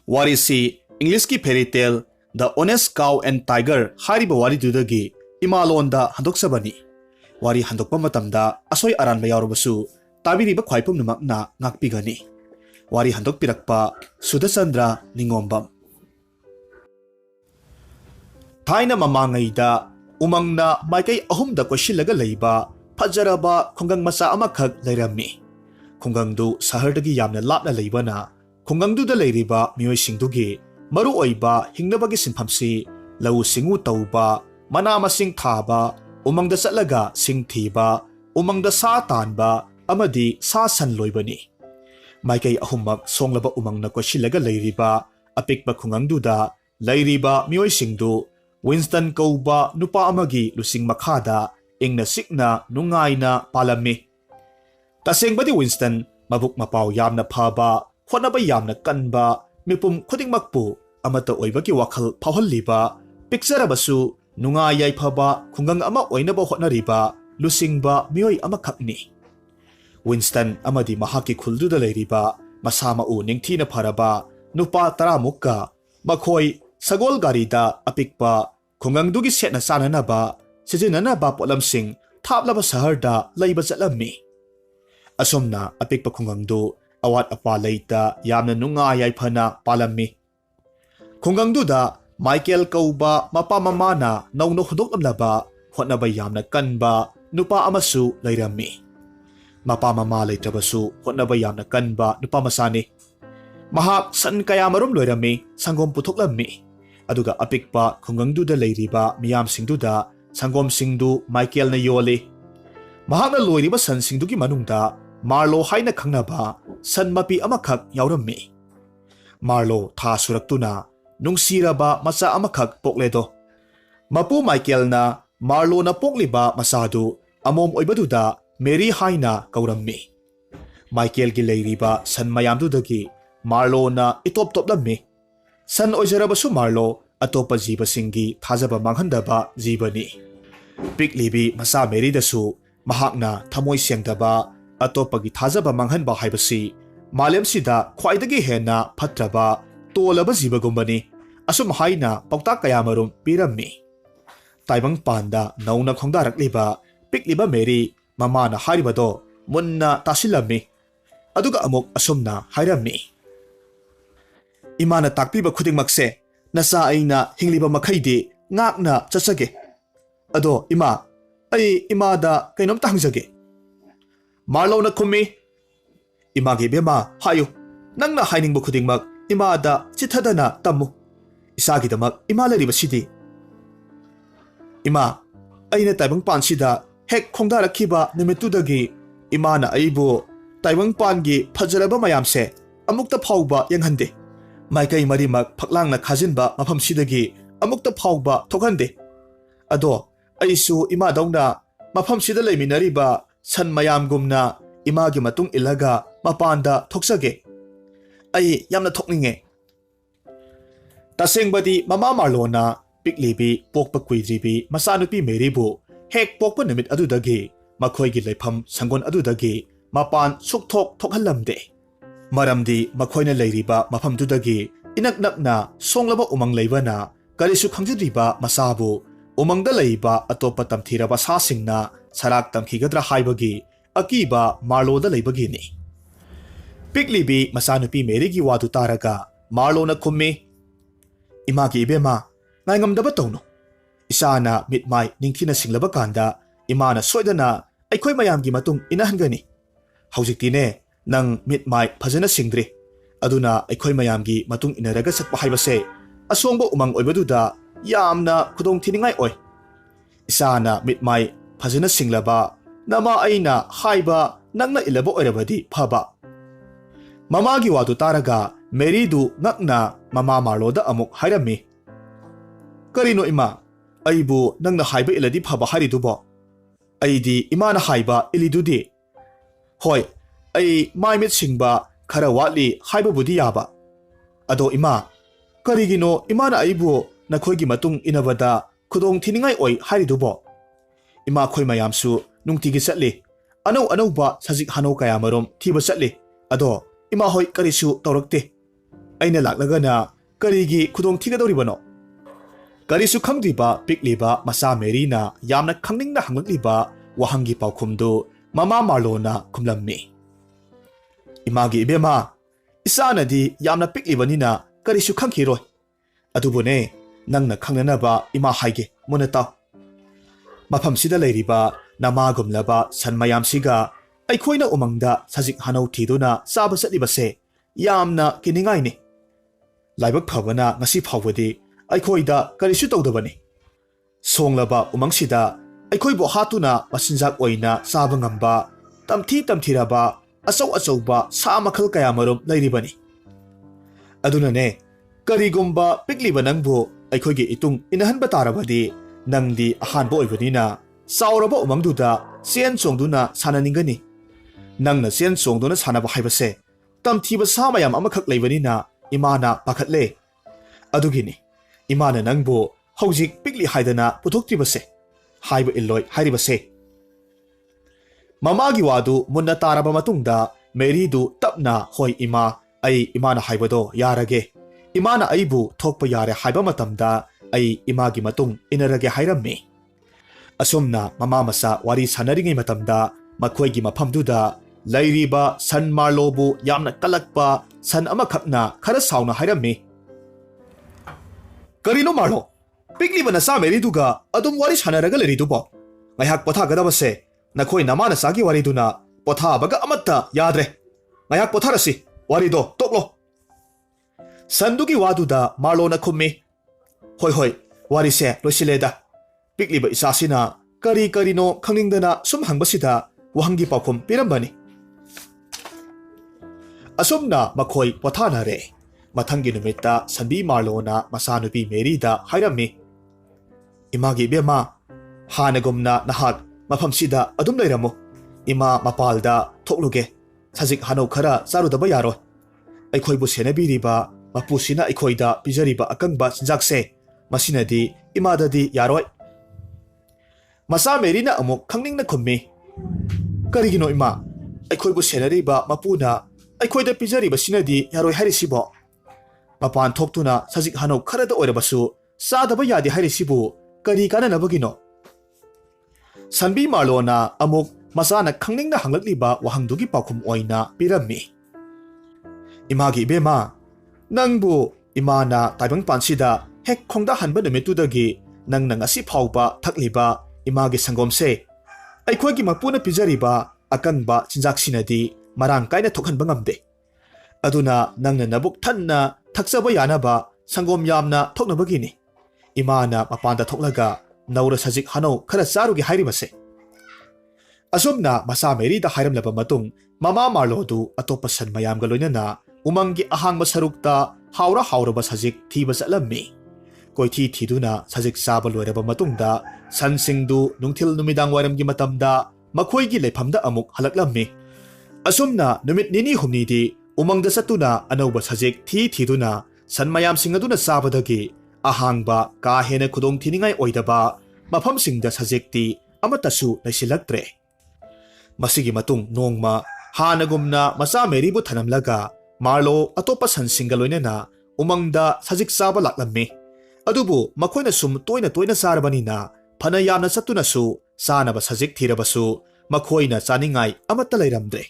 Warisi English ki fairy tale The Honest Cow and Tiger hariba wari dudagi imalonda handoksobani. Wari handokpa matamda asoi aranba yaurubasu tabiriba khwaipum numakna ngakpigani. Wari handokpirakpa Sudachandra Ningombam. Thaina mamangaida umangna maikai ahumda kwasilaga leiba fajaraba khungang macha amakhak leirami. Khungangdu sahardagi yamna lapna leibana khungangdu da leiriba mioisingdugi maru oiba hingnabagi sinphamsi lau singu tauba mana masing thaba umangda chatlaga singthiba umangda sa tanba amadi sa san loibani. Maikai ahumak songlaba umangna kwasilaga leiriba apikba khungangduda leiriba mioisingdu Winston kauba nupa amagi lusing makhada ingna sikna nungaina palami. Tasengbadi Winston mabuk mapaw yamna phaba khonaba yamna kanba mipum khudingmakpu amata oibagi wakhal phawhalliba picturabasu nungayai phaba khungang ama oinaba hotnariba lusingba mioi amakhakni. Winston amadi mahaki khulduda leiriba masama u ningthina pharaba nupa taramukka makhoi sagol garida apikpa khungangdugi setna sananaba sijinanaba polamsing thaplaba saharda leiba chatlammi. Asomna apikpa khungangdu awat apa leita yamna nungayai phana palammi. Khungangduda Michael kauba mapa mamana nauno hudoklamlaba hotnaba yamna kanba nupa amasu leirammi. Mapa mama leitrabasu hotnaba yamna kanba nupa masani. Mahak san kaya marum loirami sangom puthoklammi. Aduga apikpa khungangduda leiriba miyam singduda sangom singdu Michael na yoli. Mahakna loiriba san singdugi manungda Marlo haina khangnaba san mapi amakhak yaurammi. Marlo tha suraktuna nungsiraba macha amakhak pokledo. Mapu Michael na Marlo na pokliba masadu amom oibaduda Mary haina kaurammi. Michael gi leiriba san mayamdudagi Marlo na itop-toplammi. San oijarabasu Marlo atopa jiba singi thajaba manghandaba jibani. Piklibi masa Mary dasu mahakna thamoi sengdaba atopagi thajaba manghanba haibasi malemsida khwaidagi hena phatraba tolaba jibagumbani asum haina pauta kayamarum pirammi. Taibang panda nauna khongdarakliba pikliba Mary mamana haribado munna tasilami. Aduga amuk asumna hairammi. Imana takpiba khudingmakse nasa aina hingliba makhaidi ngakna chatsage. Ado ima ai imada kainom tangjage. Marlo na khumi. Imagi bema hayo nangna hainingba khudingmak imada chithadana tammu. Isagidamak ima laribasidi. Ima aina taibang pansida hek khongdarakhiba nimitudagi imana aibu taibang pangi phajaraba mayamse amukta phawba yanghande. Maikai marimak phaklang khajinba mafamsidagi amukta phawba thokhande. Ado aisu ima dauna mafamsida leiminariba san mayamgumna imagi matung ilaga mapanda thoksage. Ai yamna thokninge. Tasengbadi mama Marlona piklibi pokpa kuidribi masanupi Marybu hek pokpa nimit adudagi makhoigi leifam sangon adudagi mapan sukthok thokhallamde. Maramdi makhoina leiriba mafamdudagi inaknakna songlaba umang leibana karisu khangjadriba masabu umangda leiba atopa tamthiraba sasingna sarak tamkhigadra haibagi akiba Marloda leibagini. Piklibi masanupi Marygi wadu taraga Marlona khummi. Imagi ibema ngaingamdaba tawno. Isana mitmai ningthina singlaba kanda imana soidana aikhoi mayamgi matung inahangani. Haujiktine nang mitmai phajana singdri aduna aikhoi mayamgi matung inaraga satpa haibase asongba umang oibaduda yamna khudong thiningai oi. Isana mitmai phajana singlaba nama aina haiba nangna ilaba oirabadi phaba. Mamagi wadu taraga Mary du ngakna mama Marloda amuk hairami. Karino ima aibu nangna haiba iladi phaba haridubo. Aidi imana haiba ilidudi. Hoi ai maimit singba khara watli haiba budi yaba. Ado ima karigino imana aibu nakhoigi matung inabada khudong thiningai oi haridubo. Ima khoi mayamsu nungtigi chatli anau ba sajik hano kaya marom thiba chatli. Ado ima hoi karisu tawrakte. ꯑꯩꯅ ꯂꯥꯛꯂꯒꯅ ꯀꯔꯤꯒꯤ ꯈꯨꯗꯣꯡ ꯊꯤꯒꯗꯧꯔꯤꯕꯅꯣ? ꯀꯔꯤꯁꯨ ꯈꯪꯗ꯭ꯔꯤꯕ ꯄꯤꯛꯂꯤꯕ ꯃꯆꯥ ꯃꯦꯔꯤꯅ ꯌꯥꯝꯅ ꯈꯪꯅꯤꯡꯅ ꯍꯪꯂꯛꯂꯤꯕ ꯋꯥꯍꯪꯒꯤ ꯄꯥꯎꯈꯨꯝꯗꯨ ꯃꯃꯥ ꯃꯥꯔꯂꯣꯅ ꯈꯨꯝꯂꯝꯃꯤ꯫ ꯏꯃꯥꯒꯤ ꯏꯕꯦꯝꯃ, ꯏꯆꯥꯅꯗꯤ ꯌꯥꯝꯅ ꯄꯤꯛꯂꯤꯕꯅꯤꯅ ꯀꯔꯤꯁꯨ ꯈꯪꯈꯤꯔꯣꯏ꯫ ꯑꯗꯨꯕꯨꯅꯦ, ꯅꯪꯅ ꯈꯪꯅꯅꯕ ꯏꯃꯥ ꯍꯥꯏꯒꯦ, ꯃꯨꯟꯅ ꯇꯥꯎ꯫ ꯃꯐꯝꯁꯤꯗ ꯂꯩꯔꯤꯕ ꯅꯃꯥꯒꯨꯝꯂꯕ ꯁꯟ ꯃꯌꯥꯝꯁꯤꯒ ꯑꯩꯈꯣꯏꯅ ꯎꯃꯪꯗ ꯁꯖꯤꯛ ꯍꯅꯧ ꯊꯤꯗꯨꯅ ꯆꯥꯕ ꯆꯠꯂꯤꯕꯁꯦ ꯌꯥꯝꯅ ꯀꯤꯅꯤꯡꯉꯥꯏꯅꯤ꯫ ꯂꯥꯏꯕꯛ ꯐꯕꯅ ꯉꯁꯤ ꯐꯥꯎꯕꯗꯤ ꯑꯩꯈꯣꯏꯗ ꯀꯔꯤꯁꯨ ꯇꯧꯗꯕꯅꯤ꯫ ꯁꯣꯡꯂꯕ ꯎꯃꯪꯁꯤꯗ ꯑꯩꯈꯣꯏꯕꯨ ꯍꯥꯠꯇꯨꯅ ꯃꯆꯤꯟꯖꯥꯛ ꯑꯣꯏꯅ ꯆꯥꯕ ꯉꯝꯕ ꯇꯝꯊꯤꯔꯕ ꯑꯆꯧ ꯑꯆꯧꯕ ꯁꯥ ꯃꯈꯜ ꯀꯌꯥꯃꯔꯨꯝ ꯂꯩꯔꯤꯕꯅꯤ꯫ ꯑꯗꯨꯅꯅꯦ, ꯀꯔꯤꯒꯨꯝꯕ ꯄꯤꯛꯂꯤꯕ ꯅꯪꯕꯨ ꯑꯩꯈꯣꯏꯒꯤ ꯏꯇꯨꯡ ꯏꯟꯅꯍꯟꯕ ꯇꯥꯔꯕꯗꯤ ꯅꯪꯗꯤ ꯑꯍꯥꯟꯕ ꯑꯣꯏꯕꯅꯤꯅ ꯆꯥꯎꯔꯕ ꯎꯃꯪꯗꯨꯗ ꯆꯦꯟ ꯆꯣꯡꯗꯨꯅ ꯁꯥꯟꯅꯅꯤꯡꯒꯅꯤ꯫ ꯅꯪꯅ ꯆꯦꯟ ꯆꯣꯡꯗꯨꯅ ꯁꯥꯟꯅꯕ ꯍꯥꯏꯕꯁꯦ ꯇꯝꯊꯤꯕ ꯁꯥ ꯃꯌꯥꯝ ꯑꯃꯈꯛ ꯂꯩꯕꯅꯤꯅ ꯏꯃꯥꯅ ꯄꯥꯈꯠꯂꯦ꯫ ꯑꯗꯨꯒꯤꯅꯤ ꯏꯃꯥꯅ ꯅꯪꯕꯨ ꯍꯧꯖꯤꯛ ꯄꯤꯛꯂꯤ ꯍꯥꯏꯗꯅ ꯄꯨꯊꯣꯛꯇ꯭ꯔꯤꯕꯁꯦ, ꯍꯥꯏꯕ ꯏꯜꯂꯣꯏ ꯍꯥꯏꯔꯤꯕꯁꯦ꯫ ꯃꯃꯥꯒꯤ ꯋꯥꯗꯨ ꯃꯨꯟꯅ ꯇꯥꯔꯕ ꯃꯇꯨꯡꯗ ꯃꯦꯔꯤꯗꯨ ꯇꯞꯅ ꯍꯣꯏ ꯏꯃꯥ, ꯑꯩ ꯏꯃꯥꯅ ꯍꯥꯏꯕꯗꯣ ꯌꯥꯔꯒꯦ, ꯏꯃꯥꯅ ꯑꯩꯕꯨ ꯊꯣꯛꯄ ꯌꯥꯔꯦ ꯍꯥꯏꯕ ꯃꯇꯝꯗ ꯑꯩ ꯏꯃꯥꯒꯤ ꯃꯇꯨꯡ ꯏꯟꯅꯔꯒꯦ ꯍꯥꯏꯔꯝꯃꯤ꯫ ꯑꯁꯨꯝꯅ ꯃꯃꯥ ꯃꯆꯥ ꯋꯥꯔꯤ ꯁꯥꯟꯅꯔꯤꯉꯩ ꯃꯇꯝꯗ ꯃꯈꯣꯏꯒꯤ ꯃꯐꯝꯗꯨꯗ ꯂꯩꯔꯤꯕ ꯁꯟ ꯃꯥꯔꯂꯣꯕꯨ ꯌꯥꯝꯅ ꯀꯜꯂꯛꯄ ꯁꯟ ꯑꯃꯈꯛꯅ ꯈꯔ ꯁꯥꯎꯅ ꯍꯥꯏꯔꯝꯃꯤ꯫ ꯀꯔꯤꯅꯣ ꯃꯥꯔꯂꯣ, ꯄꯤꯛꯂꯤꯕ ꯅꯆꯥ ꯃꯦꯔꯤꯗꯨꯒ ꯑꯗꯨꯝ ꯋꯥꯔꯤ ꯁꯥꯟꯅꯔꯒ ꯂꯩꯔꯤꯗꯨꯕꯣ? ꯉꯥꯏꯍꯥꯛ ꯄꯣꯊꯥꯒꯗꯕꯁꯦ ꯅꯈꯣꯏ ꯅꯃꯥ ꯅꯆꯥꯒꯤ ꯋꯥꯔꯤꯗꯨꯅ ꯄꯣꯊꯥꯕꯒ ꯑꯃꯠꯇ ꯌꯥꯗ꯭ꯔꯦ꯫ ꯉꯥꯏꯍꯥꯛ ꯄꯣꯊꯥꯔꯁꯤ, ꯋꯥꯔꯤꯗꯣ ꯇꯣꯛꯂꯣ꯫ ꯁꯟꯗꯨꯒꯤ ꯋꯥꯗꯨꯗ ꯃꯥꯔꯂꯣꯅ ꯈꯨꯝꯃꯤ, ꯍꯣꯏ ꯍꯣꯏ, ꯋꯥꯔꯤꯁꯦ ꯂꯣꯏꯁꯤꯜꯂꯦꯗ꯫ ꯄꯤꯛꯂꯤꯕ ꯏꯆꯥꯁꯤꯅ ꯀꯔꯤꯅꯣ ꯈꯪꯅꯤꯡꯗꯅ ꯁꯨꯝ ꯍꯪꯕꯁꯤꯗ ꯋꯥꯍꯪꯒꯤ ꯄꯥꯎꯈꯨꯝ ꯄꯤꯔꯝꯕꯅꯤ꯫ ꯑꯁꯨꯝꯅ ꯃꯈꯣꯏ ꯄꯣꯊꯥꯅꯔꯦ꯫ ꯃꯊꯪꯒꯤ ꯅꯨꯃꯤꯠꯇ ꯁꯟꯕꯤ ꯃꯥꯔꯂꯣꯅ ꯃꯆꯥꯅꯨꯄꯤ ꯃꯦꯔꯤꯗ ꯍꯥꯏꯔꯝꯃꯤ, ꯏꯃꯥꯒꯤ ꯏꯕꯦꯝꯃ, ꯍꯥꯟꯅꯒꯨꯝꯅ ꯅꯍꯥꯛ ꯃꯐꯝꯁꯤꯗ ꯑꯗꯨꯝ ꯂꯩꯔꯝꯃꯨ꯫ ꯏꯃꯥ ꯃꯄꯥꯜꯗ ꯊꯣꯛꯂꯨꯒꯦ꯫ ꯁꯖꯤꯛ ꯍꯅꯧ ꯈꯔ ꯆꯥꯔꯨꯗꯕ ꯌꯥꯔꯣꯏ꯫ ꯑꯩꯈꯣꯏꯕꯨ ꯁꯦꯟꯅꯕꯤꯔꯤꯕ ꯃꯄꯨꯁꯤꯅ ꯑꯩꯈꯣꯏꯗ ꯄꯤꯖꯔꯤꯕ ꯑꯀꯪꯕ ꯆꯤꯟꯖꯥꯛꯁꯦ, ꯃꯁꯤꯅꯗꯤ ꯏꯃꯥꯗꯗꯤ ꯌꯥꯔꯣꯏ꯫ ꯃꯆꯥ ꯃꯦꯔꯤꯅ ꯑꯃꯨꯛ ꯈꯪꯅꯤꯡꯅ ꯈꯨꯝꯃꯤ, ꯀꯔꯤꯒꯤꯅꯣ ꯏꯃꯥ, ꯑꯩꯈꯣꯏꯕꯨ ꯁꯦꯟꯅꯔꯤꯕ ꯃꯄꯨꯅ ꯑꯩꯈꯣꯏꯗ ꯄꯤꯖꯔꯤꯕꯁꯤꯅꯗꯤ ꯌꯥꯔꯣꯏ ꯍꯥꯏꯔꯤꯁꯤꯕꯣ? ꯃꯄꯥꯟ ꯊꯣꯛꯇꯨꯅ ꯁꯖꯤꯛ ꯍꯅꯧ ꯈꯔꯗ ꯑꯣꯏꯔꯕꯁꯨ ꯆꯥꯗꯕ ꯌꯥꯗꯦ ꯍꯥꯏꯔꯤꯁꯤꯕꯨ ꯀꯔꯤ ꯀꯥꯟꯅꯅꯕꯒꯤꯅꯣ? ꯁꯟꯕꯤ ꯃꯥꯔꯂꯣꯅ ꯑꯃꯨꯛ ꯃꯆꯥꯅ ꯈꯪꯅꯤꯡꯅ ꯍꯪꯂꯛꯂꯤꯕ ꯋꯥꯍꯪꯗꯨꯒꯤ ꯄꯥꯎꯈꯨꯝ ꯑꯣꯏꯅ ꯄꯤꯔꯝꯃꯤ꯫ ꯏꯃꯥꯒꯤ ꯏꯕꯦꯝꯃ, ꯅꯪꯕꯨ ꯏꯃꯥꯅ ꯇꯥꯏꯕꯪꯄꯥꯟꯁꯤꯗ ꯍꯦꯛ ꯈꯣꯡꯗꯥꯍꯟꯕ ꯅꯨꯃꯤꯠꯇꯨꯗꯒꯤ ꯅꯪꯅ ꯉꯁꯤ ꯐꯥꯎꯕ ꯊꯛꯂꯤꯕ ꯏꯃꯥꯒꯤ ꯁꯪꯒꯣꯝꯁꯦ ꯑꯩꯈꯣꯏꯒꯤ ꯃꯄꯨꯅ ꯄꯤꯖꯔꯤꯕ ꯑꯀꯪꯕ ꯆꯤꯟꯖꯥꯛꯁꯤꯅꯗꯤ ꯃꯔꯥꯡ ꯀꯥꯏꯅ ꯊꯣꯛꯍꯟꯕ ꯉꯝꯗꯦ꯫ ꯑꯗꯨꯅ ꯅꯪꯅ ꯅꯕꯨꯛ ꯊꯟꯅ ꯊꯛꯆꯕ ꯌꯥꯅꯕ ꯁꯪꯒꯣꯝ ꯌꯥꯝꯅ ꯊꯣꯛꯅꯕꯒꯤꯅꯤ ꯏꯃꯥꯅ ꯃꯄꯥꯟꯗ ꯊꯣꯛꯂꯒ ꯅꯧꯔ ꯁꯖꯤꯛ ꯍꯅꯧ ꯈꯔ ꯆꯥꯔꯨꯒꯦ ꯍꯥꯏꯔꯤꯕꯁꯦ꯫ ꯑꯁꯨꯝꯅ ꯃꯆꯥ ꯃꯦꯔꯤꯗ ꯍꯥꯏꯔꯝꯂꯕ ꯃꯇꯨꯡ ꯃꯃꯥ ꯃꯥꯔꯂꯣꯗꯨ ꯑꯇꯣꯞꯄ ꯁꯟ ꯃꯌꯥꯝꯒ ꯂꯣꯏꯅꯅ ꯎꯃꯪꯒꯤ ꯑꯍꯥꯡꯕ ꯁꯔꯨꯛꯇ ꯍꯥꯎꯔꯕ ꯁꯖꯤꯛ ꯊꯤꯕ ꯆꯠꯂꯝꯃꯤ꯫ ꯀꯣꯏꯊꯤ ꯊꯤꯗꯨꯅ ꯁꯖꯤꯛ ꯆꯥꯕ ꯂꯣꯏꯔꯕ ꯃꯇꯨꯡꯗ ꯁꯟꯁꯤꯡꯗꯨ ꯅꯨꯡꯊꯤꯜ ꯅꯨꯃꯤꯗꯥꯡ ꯋꯥꯏꯔꯝꯒꯤ ꯃꯇꯝꯗ ꯃꯈꯣꯏꯒꯤ ꯂꯩꯐꯝꯗ ꯑꯃꯨꯛ ꯍꯜꯂꯛꯂꯝꯃꯤ꯫ ꯑꯁꯨꯝꯅ ꯅꯨꯃꯤꯠ ꯅꯤꯅꯤ ꯍꯨꯝꯅꯤꯗꯤ ꯎꯃꯪꯗ ꯆꯠꯇꯨꯅ ꯑꯅꯧꯕ ꯁꯖꯤꯛ ꯊꯤꯗꯨꯅ ꯁꯟ ꯃꯌꯥꯝꯁꯤꯡ ꯑꯗꯨꯅ ꯆꯥꯕꯗꯒꯤ ꯑꯍꯥꯡꯕ ꯀꯥ ꯍꯦꯟꯅ ꯈꯨꯗꯣꯡ ꯊꯤꯅꯤꯡꯉꯥꯏ ꯑꯣꯏꯗꯕ ꯃꯐꯝꯁꯤꯡꯗ ꯁꯖꯤꯛꯇꯤ ꯑꯃꯠꯇꯁꯨ ꯂꯩꯁꯤꯜꯂꯛꯇ꯭ꯔꯦ꯫ ꯃꯁꯤꯒꯤ ꯃꯇꯨꯡ ꯅꯣꯡꯃ ꯍꯥꯟꯅꯒꯨꯝꯅ ꯃꯆꯥ ꯃꯦꯔꯤꯕꯨ ꯊꯅꯝꯂꯒ ꯃꯥꯔꯂꯣ ꯑꯇꯣꯞꯄ ꯁꯟꯁꯤꯡꯒ ꯂꯣꯏꯅꯅ ꯎꯃꯪꯗ ꯁꯖꯤꯛ ꯆꯥꯕ ꯂꯥꯛꯂꯝꯃꯤ꯫ ꯑꯗꯨꯕꯨ ꯃꯈꯣꯏꯅ ꯁꯨꯝ ꯇꯣꯏꯅ ꯆꯥꯔꯕꯅꯤꯅ ꯐꯅ ꯌꯥꯝꯅ ꯆꯠꯇꯨꯅꯁꯨ ꯆꯥꯅꯕ ꯁꯖꯤꯛ ꯊꯤꯔꯕꯁꯨ ꯃꯈꯣꯏꯅ ꯆꯥꯅꯤꯡꯉꯥꯏ ꯑꯃꯠꯇ ꯂꯩꯔꯝꯗ꯭ꯔꯦ꯫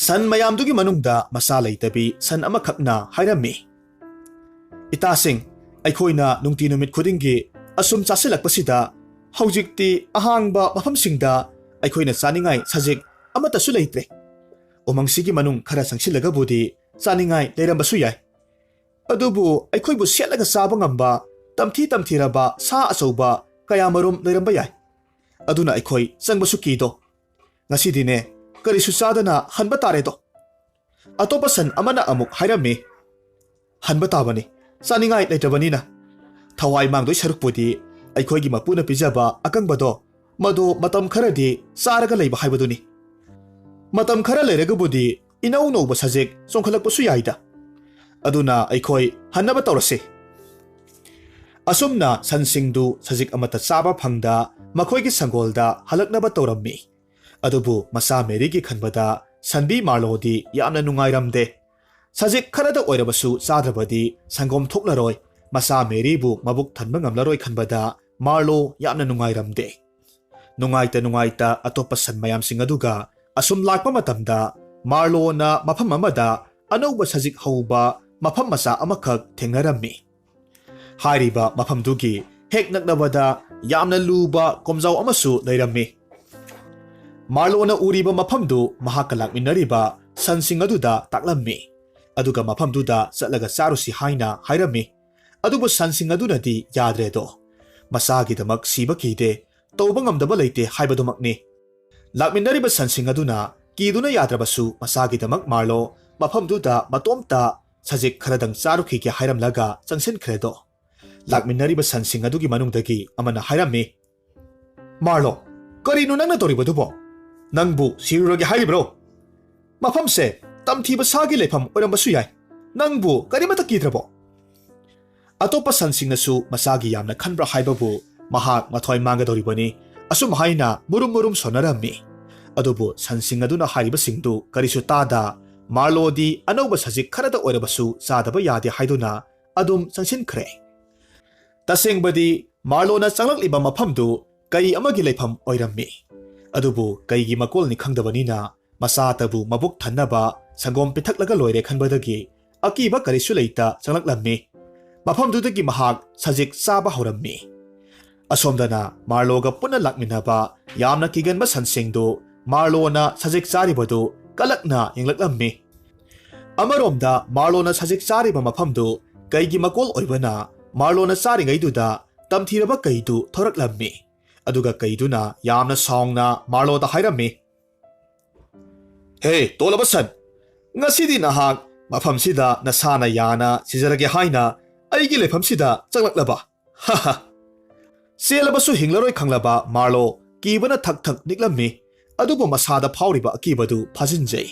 ꯁꯟ ꯃꯌꯥꯝꯗꯨꯒꯤ ꯃꯅꯨꯡꯗ ꯃꯆꯥ ꯂꯩꯇꯕꯤ ꯁꯟ ꯑꯃꯈꯛꯅ ꯍꯥꯏꯔꯝꯃꯤ, ꯏꯇꯥꯁꯤꯡ, ꯑꯩꯈꯣꯏꯅ ꯅꯨꯡꯇꯤ ꯅꯨꯃꯤꯠ ꯈꯨꯗꯤꯡꯒꯤ ꯑꯁꯨꯝ ꯆꯥꯁꯤꯜꯂꯛꯄꯁꯤꯗ ꯍꯧꯖꯤꯛꯇꯤ ꯑꯍꯥꯡꯕ ꯃꯐꯝꯁꯤꯡꯗ ꯑꯩꯈꯣꯏꯅ ꯆꯥꯅꯤꯡꯉꯥꯏ ꯁꯖꯤꯛ ꯑꯃꯠꯇꯁꯨ ꯂꯩꯇ꯭ꯔꯦ꯫ ꯎꯃꯪꯁꯤꯒꯤ ꯃꯅꯨꯡ ꯈꯔ ꯆꯪꯁꯤꯜꯂꯒꯕꯨꯗꯤ ꯆꯥꯅꯤꯡꯉꯥꯏ ꯂꯩꯔꯝꯕꯁꯨ ꯌꯥꯏ꯫ ꯑꯗꯨꯕꯨ ꯑꯩꯈꯣꯏꯕꯨ ꯁꯦꯠꯂꯒ ꯆꯥꯕ ꯉꯝꯕ ꯇꯝꯊꯤꯔꯕ ꯁꯥ ꯑꯆꯧꯕ ꯀꯌꯥꯃꯔꯨꯝ ꯂꯩꯔꯝꯕ ꯌꯥꯏ꯫ ꯑꯗꯨꯅ ꯑꯩꯈꯣꯏ ꯆꯪꯕꯁꯨ ꯀꯤꯗꯣ꯫ ꯉꯁꯤꯗꯤꯅꯦ ꯀꯔꯤꯁꯨ ꯆꯥꯗꯅ ꯍꯟꯕ ꯇꯥꯔꯦꯗꯣ꯫ ꯑꯇꯣꯞꯄ ꯁꯟ ꯑꯃꯅ ꯑꯃꯨꯛ ꯍꯥꯏꯔꯝꯃꯤ, ꯍꯟꯕ ꯇꯥꯕꯅꯤ, ꯆꯥꯅꯤꯡꯉꯥꯏ ꯂꯩꯇ꯭ꯔꯕꯅꯤꯅ꯫ ꯊꯋꯥꯏ ꯃꯥꯡꯗꯣꯏ ꯁꯔꯨꯛꯄꯨꯗꯤ ꯑꯩꯈꯣꯏꯒꯤ ꯃꯄꯨꯅ ꯄꯤꯖꯕ ꯑꯀꯪꯕꯗꯣ ꯃꯗꯨ ꯃꯇꯝ ꯈꯔꯗꯤ ꯆꯥꯔꯒ ꯂꯩꯕ ꯍꯥꯏꯕꯗꯨꯅꯤ꯫ ꯃꯇꯝ ꯈꯔ ꯂꯩꯔꯒꯕꯨꯗꯤ ꯏꯅꯧ ꯅꯧꯕ ꯁꯖꯤꯛ ꯆꯣꯡꯈꯠꯂꯛꯄꯁꯨ ꯌꯥꯏꯗ꯫ ꯑꯗꯨꯅ ꯑꯩꯈꯣꯏ ꯍꯟꯅꯕ ꯇꯧꯔꯁꯤ꯫ ꯑꯁꯨꯝꯅ ꯁꯟꯁꯤꯡꯗꯨ ꯁꯖꯤꯛ ꯑꯃꯠꯇ ꯆꯥꯕ ꯐꯪꯗ ꯃꯈꯣꯏꯒꯤ ꯁꯪꯒꯣꯜꯗ ꯍꯜꯂꯛꯅꯕ ꯇꯧꯔꯝꯃꯤ꯫ ꯑꯗꯨꯕꯨ ꯃꯆꯥ ꯃꯦꯔꯤꯒꯤ ꯈꯟꯕꯗ ꯁꯟꯕꯤ ꯃꯥꯔꯂꯣꯗꯤ ꯌꯥꯝꯅ ꯅꯨꯡꯉꯥꯏꯔꯝꯗꯦ꯫ ꯁꯖꯤꯛ ꯈꯔꯗ ꯑꯣꯏꯔꯕꯁꯨ ꯆꯥꯗ꯭ꯔꯕꯗꯤ ꯁꯪꯒꯣꯝ ꯊꯣꯛꯂꯔꯣꯏ, ꯃꯆꯥ ꯃꯦꯔꯤꯕꯨ ꯃꯕꯨꯛ ꯊꯟꯕ ꯉꯝꯂꯔꯣꯏ ꯈꯟꯕꯗ ꯃꯥꯔꯂꯣ ꯌꯥꯝꯅ ꯅꯨꯡꯉꯥꯏꯔꯝꯗꯦ꯫ ꯅꯨꯡꯉꯥꯏꯇ ꯑꯇꯣꯞꯄ ꯁꯟ ꯃꯌꯥꯝꯁꯤꯡ ꯑꯗꯨꯒ ꯑꯁꯨꯝ ꯂꯥꯛꯄ ꯃꯇꯝꯗ ꯃꯥꯔꯂꯣꯅ ꯃꯐꯝ ꯑꯃꯗ ꯑꯅꯧꯕ ꯁꯖꯤꯛ ꯍꯧꯕ ꯃꯐꯝ ꯃꯆꯥ ꯑꯃꯈꯛ ꯊꯦꯡꯅꯔꯝꯃꯤ꯫ ꯍꯥꯏꯔꯤꯕ ꯃꯐꯝꯗꯨꯒꯤ ꯍꯦꯛ ꯅꯛꯅꯕꯗ ꯌꯥꯝꯅ ꯂꯨꯕ ꯀꯣꯝꯖꯥꯎ ꯑꯃꯁꯨ ꯂꯩꯔꯝꯃꯤ꯫ ꯃꯥꯔꯂꯣꯅ ꯎꯔꯤꯕ ꯃꯐꯝꯗꯨ ꯃꯍꯥꯛꯀ ꯂꯥꯛꯃꯤꯟꯅꯔꯤꯕ ꯁꯟꯁꯤꯡ ꯑꯗꯨꯗ ꯇꯥꯛꯂꯝꯃꯤ, ꯑꯗꯨꯒ ꯃꯐꯝꯗꯨꯗ ꯆꯠꯂꯒ ꯆꯥꯔꯨꯁꯤ ꯍꯥꯏꯅ ꯍꯥꯏꯔꯝꯃꯤ꯫ ꯑꯗꯨꯕꯨ ꯁꯟꯁꯤꯡ ꯑꯗꯨꯅꯗꯤ ꯌꯥꯗ꯭ꯔꯦꯗꯣ, ꯃꯁꯥꯒꯤꯗꯃꯛ ꯁꯤꯕ ꯀꯤꯗꯦ, ꯇꯧꯕ ꯉꯝꯗꯕ ꯂꯩꯇꯦ ꯍꯥꯏꯕꯗꯨꯃꯛꯅꯤ꯫ ꯂꯥꯛꯃꯤꯟꯅꯔꯤꯕ ꯁꯟꯁꯤꯡ ꯑꯗꯨꯅ ꯀꯤꯗꯨꯅ ꯌꯥꯗ꯭ꯔꯕꯁꯨ ꯃꯁꯥꯒꯤꯗꯃꯛ ꯃꯥꯔꯂꯣ ꯃꯐꯝꯗꯨꯗ ꯃꯇꯣꯝꯇ ꯁꯖꯤꯛ ꯈꯔꯗꯪ ꯆꯥꯔꯨꯈꯤꯒꯦ ꯍꯥꯏꯔꯝꯂꯒ ꯆꯪꯁꯤꯟꯈ꯭ꯔꯦꯗꯣ꯫ ꯂꯥꯛꯃꯤꯟꯅꯔꯤꯕ ꯁꯟꯁꯤꯡ ꯑꯗꯨꯒꯤ ꯃꯅꯨꯡꯗꯒꯤ ꯑꯃꯅ ꯍꯥꯏꯔꯝꯃꯤ, "ꯃꯥꯔꯂꯣ, ꯀꯔꯤꯅꯣ ꯅꯪꯅ ꯇꯧꯔꯤꯕꯗꯨꯕꯣ? ꯅꯪꯕꯨ ꯁꯤꯔꯨꯔꯒꯦ ꯍꯥꯏꯔꯤꯕ꯭ꯔꯣ? ꯃꯐꯝꯁꯦ ꯇꯝꯊꯤꯕ ꯁꯥꯒꯤ ꯂꯩꯐꯝ ꯑꯣꯏꯔꯝꯕꯁꯨ ꯌꯥꯏ, ꯅꯪꯕꯨ ꯀꯔꯤꯃꯠꯇ ꯀꯤꯗ꯭ꯔꯕꯣ?" ꯑꯇꯣꯞꯄ ꯁꯟꯁꯤꯡꯅꯁꯨ ꯃꯁꯥꯒꯤ ꯌꯥꯝꯅ ꯈꯟꯕ꯭ꯔꯥ ꯍꯥꯏꯕꯕꯨ ꯃꯍꯥꯛ ꯃꯊ꯭ꯋꯥꯏ ꯃꯥꯡꯒꯗꯧꯔꯤꯕꯅꯤ, ꯑꯁꯨꯝ ꯍꯥꯏꯅ ꯃꯨꯔꯨꯝ ꯁꯣꯟꯅꯔꯝꯃꯤ꯫ ꯑꯗꯨꯕꯨ ꯁꯟꯁꯤꯡ ꯑꯗꯨꯅ ꯍꯥꯏꯔꯤꯕꯁꯤꯡꯗꯨ ꯀꯔꯤꯁꯨ ꯇꯥꯗ ꯃꯥꯔꯂꯣꯗꯤ ꯑꯅꯧꯕ ꯁꯖꯤꯛ ꯈꯔꯗ ꯑꯣꯏꯔꯕꯁꯨ ꯆꯥꯗꯕ ꯌꯥꯗꯦ ꯍꯥꯏꯗꯨꯅ ꯑꯗꯨꯝ ꯆꯪꯁꯤꯟꯈ꯭ꯔꯦ꯫ ꯇꯁꯦꯡꯕꯗꯤ ꯃꯥꯔꯂꯣꯅ ꯆꯪꯂꯛꯂꯤꯕ ꯃꯐꯝꯗꯨ ꯀꯩ ꯑꯃꯒꯤ ꯂꯩꯐꯝ ꯑꯣꯏꯔꯝꯃꯤ꯫ ꯑꯗꯨꯕꯨ ꯀꯩꯒꯤ ꯃꯀꯣꯜꯅꯤ ꯈꯪꯗꯕꯅꯤꯅ ꯃꯁꯥꯇꯕꯨ ꯃꯕꯨꯛ ꯊꯟꯅꯕ ꯁꯪꯒꯣꯝ ꯄꯤꯊꯛꯂꯒ ꯂꯣꯏꯔꯦ ꯈꯟꯕꯗꯒꯤ ꯑꯀꯤꯕ ꯀꯔꯤꯁꯨ ꯂꯩꯇ ꯆꯪꯂꯛꯂꯝꯃꯤ꯫ ꯃꯐꯝꯗꯨꯗꯒꯤ ꯃꯍꯥꯛ ꯁꯖꯤꯛ ꯆꯥꯕ ꯍꯧꯔꯝꯃꯤ꯫ ꯑꯁꯣꯝꯗꯅ ꯃꯥꯔꯂꯣꯒ ꯄꯨꯟꯅ ꯂꯥꯛꯃꯤꯟꯅꯕ ꯌꯥꯝꯅ ꯀꯤꯒꯟꯕ ꯁꯟꯁꯤꯡꯗꯨ ꯃꯥꯔꯂꯣꯅ ꯁꯖꯤꯛ ꯆꯥꯔꯤꯕꯗꯨ ꯀꯂꯛꯅ ꯌꯦꯡꯂꯛꯂꯝꯃꯤ꯫ ꯑꯃꯔꯣꯝꯗ ꯃꯥꯔꯂꯣꯅ ꯁꯖꯤꯛ ꯆꯥꯔꯤꯕ ꯃꯐꯝꯗꯨ ꯀꯩꯒꯤ ꯃꯀꯣꯜ ꯑꯣꯏꯕꯅ ꯃꯥꯔꯂꯣꯅ ꯆꯥꯔꯤꯉꯩꯗꯨꯗ ꯇꯝꯊꯤꯔꯕ ꯀꯩꯗꯨ ꯊꯣꯔꯛꯂꯝꯃꯤ꯫ ꯑꯗꯨꯒ ꯀꯩꯗꯨꯅ ꯌꯥꯝꯅ ꯁꯥꯎꯅ ꯃꯥꯔꯂꯣꯗ ꯍꯥꯏꯔꯝꯃꯤ, "ꯍꯦ ꯇꯣꯜꯂꯕ ꯁꯟ, ꯉꯁꯤꯗꯤ ꯅꯍꯥꯛ ꯃꯐꯝꯁꯤꯗ ꯅꯁꯥꯅ ꯌꯥꯅ ꯁꯤꯖꯔꯒꯦ ꯍꯥꯏꯅ ꯑꯩꯒꯤ ꯂꯩꯐꯝꯁꯤꯗ ꯆꯪꯂꯛꯂꯕ? ꯍꯥꯍꯥ!" ꯆꯦꯜꯂꯕꯁꯨ ꯍꯤꯡꯂꯔꯣꯏ ꯈꯪꯂꯕ ꯃꯥꯔꯂꯣ ꯀꯤꯕꯅ ꯊꯛ ꯅꯤꯛꯂꯝꯃꯤ꯫ ꯑꯗꯨꯕꯨ ꯃꯁꯥꯗ ꯐꯥꯎꯔꯤꯕ ꯑꯀꯤꯕꯗꯨ ꯐꯥꯖꯤꯟꯖꯩ꯫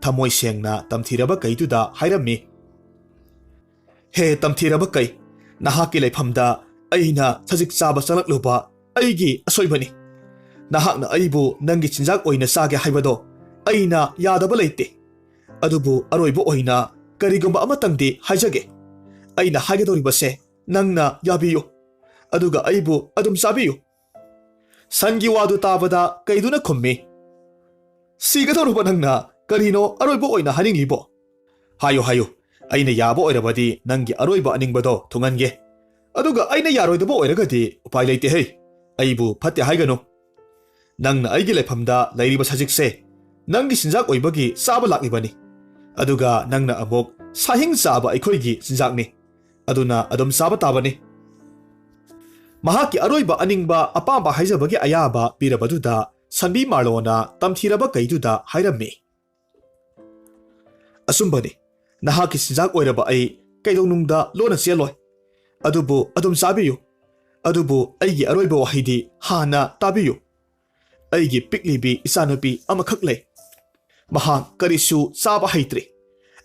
ꯊꯃꯣꯏ ꯁꯦꯡꯅ ꯇꯝꯊꯤꯔꯕ ꯀꯩꯗꯨꯗ ꯍꯥꯏꯔꯝꯃꯤ, "ꯍꯦ ꯇꯝꯊꯤꯔꯕ ꯀꯩ, ꯅꯍꯥꯛꯀꯤ ꯂꯩꯐꯝꯗ ꯑꯩꯅ ꯁꯖꯤꯛ ꯆꯥꯕ ꯆꯪꯂꯛꯂꯨꯕ ꯑꯩꯒꯤ ꯑꯁꯣꯏꯕꯅꯤ꯫ ꯅꯍꯥꯛꯅ ꯑꯩꯕꯨ ꯅꯪꯒꯤ ꯆꯤꯟꯖꯥꯛ ꯑꯣꯏꯅ ꯆꯥꯒꯦ ꯍꯥꯏꯕꯗꯣ ꯑꯩꯅ ꯌꯥꯗꯕ ꯂꯩꯇꯦ꯫ ꯑꯗꯨꯕꯨ ꯑꯔꯣꯏꯕ ꯑꯣꯏꯅ ꯀꯔꯤꯒꯨꯝꯕ ꯑꯃꯇꯪꯗꯤ ꯍꯥꯏꯖꯒꯦ꯫ ꯑꯩꯅ ꯍꯥꯏꯒꯗꯧꯔꯤꯕꯁꯦ ꯅꯪꯅ ꯌꯥꯕꯤꯌꯨ, ꯑꯗꯨꯒ ꯑꯩꯕꯨ ꯑꯗꯨꯝ ꯆꯥꯕꯤꯌꯨ." ꯁꯟꯒꯤ ꯋꯥꯗꯨ ꯇꯥꯕꯗ ꯀꯩꯗꯨꯅ ꯈꯨꯝꯃꯤ, "ꯁꯤꯒꯗꯧꯔꯕ ꯅꯪꯅ ꯀꯔꯤꯅꯣ ꯑꯔꯣꯏꯕ ꯑꯣꯏꯅ ꯍꯥꯏꯅꯤꯡꯂꯤꯕꯣ? ꯍꯥꯏꯌꯨ, ꯑꯩꯅ ꯌꯥꯕ ꯑꯣꯏꯔꯕꯗꯤ ꯅꯪꯒꯤ ꯑꯔꯣꯏꯕ ꯑꯅꯤꯡꯕꯗꯣ ꯊꯨꯡꯍꯟꯒꯦ, ꯑꯗꯨꯒ ꯑꯩꯅ ꯌꯥꯔꯣꯏꯗꯕ ꯑꯣꯏꯔꯒꯗꯤ ꯎꯄꯥꯏ ꯂꯩꯇꯦꯍꯦ, ꯑꯩꯕꯨ ꯐꯠꯇꯦ ꯍꯥꯏꯒꯅꯨ꯫ ꯅꯪꯅ ꯑꯩꯒꯤ ꯂꯩꯐꯝꯗ ꯂꯩꯔꯤꯕ ꯁꯖꯤꯛꯁꯦ ꯅꯪꯒꯤ ꯆꯤꯟꯖꯥꯛ ꯑꯣꯏꯕꯒꯤ ꯆꯥꯕ ꯂꯥꯛꯂꯤꯕꯅꯤ, ꯑꯗꯨꯒ ꯅꯪꯅ ꯑꯃꯨꯛ ꯁꯥꯍꯤꯡ ꯆꯥꯕ ꯑꯩꯈꯣꯏꯒꯤ ꯆꯤꯟꯖꯥꯛꯅꯤ, ꯑꯗꯨꯅ ꯑꯗꯨꯝ ꯆꯥꯕ ꯇꯥꯕꯅꯤ." ꯃꯍꯥꯛꯀꯤ ꯑꯔꯣꯏꯕ ꯑꯅꯤꯡꯕ ꯑꯄꯥꯝꯕ ꯍꯥꯏꯖꯕꯒꯤ ꯑꯌꯥꯕ ꯄꯤꯔꯕꯗꯨꯗ ꯁꯟꯕꯤ ꯃꯥꯔꯂꯣꯅ ꯇꯝꯊꯤꯔꯕ ꯀꯩꯗꯨꯗ ꯍꯥꯏꯔꯝꯃꯤ, "ꯑꯆꯨꯝꯕꯅꯤ, ꯅꯍꯥꯛꯀꯤ ꯆꯤꯟꯖꯥꯛ ꯑꯣꯏꯔꯕ ꯑꯩ ꯀꯩꯗꯧꯅꯨꯡꯗ ꯂꯣꯟꯅ ꯆꯦꯜꯂꯣꯏ, ꯑꯗꯨꯕꯨ ꯑꯗꯨꯝ ꯆꯥꯕꯤꯌꯨ꯫ ꯑꯗꯨꯕꯨ ꯑꯩꯒꯤ ꯑꯔꯣꯏꯕ ꯋꯥꯍꯩꯗꯤ ꯍꯥꯟꯅ ꯇꯥꯕꯤꯌꯨ꯫ ꯑꯩꯒꯤ ꯄꯤꯛꯂꯤꯕꯤ ꯏꯆꯥꯅꯨꯄꯤ ꯑꯃꯈꯛ ꯂꯩ꯫ ꯃꯍꯥꯛ ꯀꯔꯤꯁꯨ ꯆꯥꯕ ꯍꯩꯇ꯭ꯔꯤ,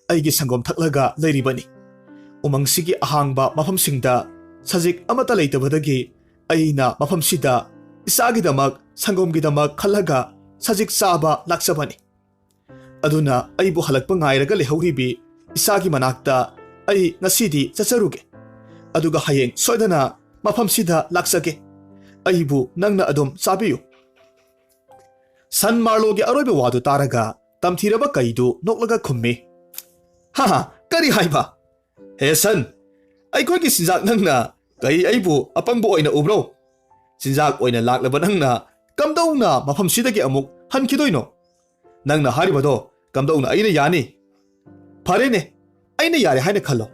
ꯑꯩꯒꯤ ꯁꯪꯒꯣꯝ ꯊꯛꯂꯒ ꯂꯩꯔꯤꯕꯅꯤ꯫ ꯎꯃꯪꯁꯤꯒꯤ ꯑꯍꯥꯡꯕ ꯃꯐꯝꯁꯤꯡꯗ ꯁꯖꯤꯛ ꯑꯃꯠꯇ ꯂꯩꯇꯕꯗꯒꯤ ꯑꯩꯅ ꯃꯐꯝꯁꯤꯗ ꯏꯆꯥꯒꯤꯗꯃꯛ ꯁꯪꯒꯣꯝꯒꯤꯗꯃꯛ ꯈꯜꯂꯒ ꯁꯖꯤꯛ ꯆꯥꯕ ꯂꯥꯛꯆꯕꯅꯤ꯫ ꯑꯗꯨꯅ ꯑꯩꯕꯨ ꯍꯜꯂꯛꯄ ꯉꯥꯏꯔꯒ ꯂꯩꯍꯧꯔꯤꯕꯤ ꯏꯆꯥꯒꯤ ꯃꯅꯥꯛꯇ ꯑꯩ ꯉꯁꯤꯗꯤ ꯆꯠꯆꯔꯨꯒꯦ, ꯑꯗꯨꯒ ꯍꯌꯦꯡ ꯁꯣꯏꯗꯅ ꯃꯐꯝꯁꯤꯗ ꯂꯥꯛꯆꯒꯦ꯫ ꯑꯩꯕꯨ ꯅꯪꯅ ꯑꯗꯨꯝ ꯆꯥꯕꯤꯌꯨ." ꯁꯟ ꯃꯥꯔꯂꯣꯒꯤ ꯑꯔꯣꯏꯕ ꯋꯥꯗꯨ ꯇꯥꯔꯒ ꯇꯝꯊꯤꯔꯕ ꯀꯩꯗꯨ ꯅꯣꯛꯂꯒ ꯈꯨꯝꯃꯤ, "ꯍꯥꯍꯥ, ꯀꯔꯤ ꯍꯥꯏꯕ? ꯍꯦ ꯁꯟ, ꯑꯩꯈꯣꯏꯒꯤ ꯆꯤꯟꯖꯥꯛ ꯅꯪꯅ ꯀꯩ ꯑꯩꯕꯨ ꯑꯄꯪꯕ ꯑꯣꯏꯅ ꯎꯕ꯭ꯔꯣ? ꯆꯤꯟꯖꯥꯛ ꯑꯣꯏꯅ ꯂꯥꯛꯂꯕ ꯅꯪꯅ ꯀꯝꯗꯧꯅ ꯃꯐꯝꯁꯤꯗꯒꯤ ꯑꯃꯨꯛ ꯍꯟꯈꯤꯗꯣꯏꯅꯣ? ꯅꯪꯅ ꯍꯥꯏꯔꯤꯕꯗꯣ ꯀꯝꯗꯧꯅ ꯑꯩꯅ ꯌꯥꯅꯤ? ꯐꯔꯦꯅꯦ, ꯑꯩꯅ ꯌꯥꯔꯦ ꯍꯥꯏꯅ ꯈꯜꯂꯣ,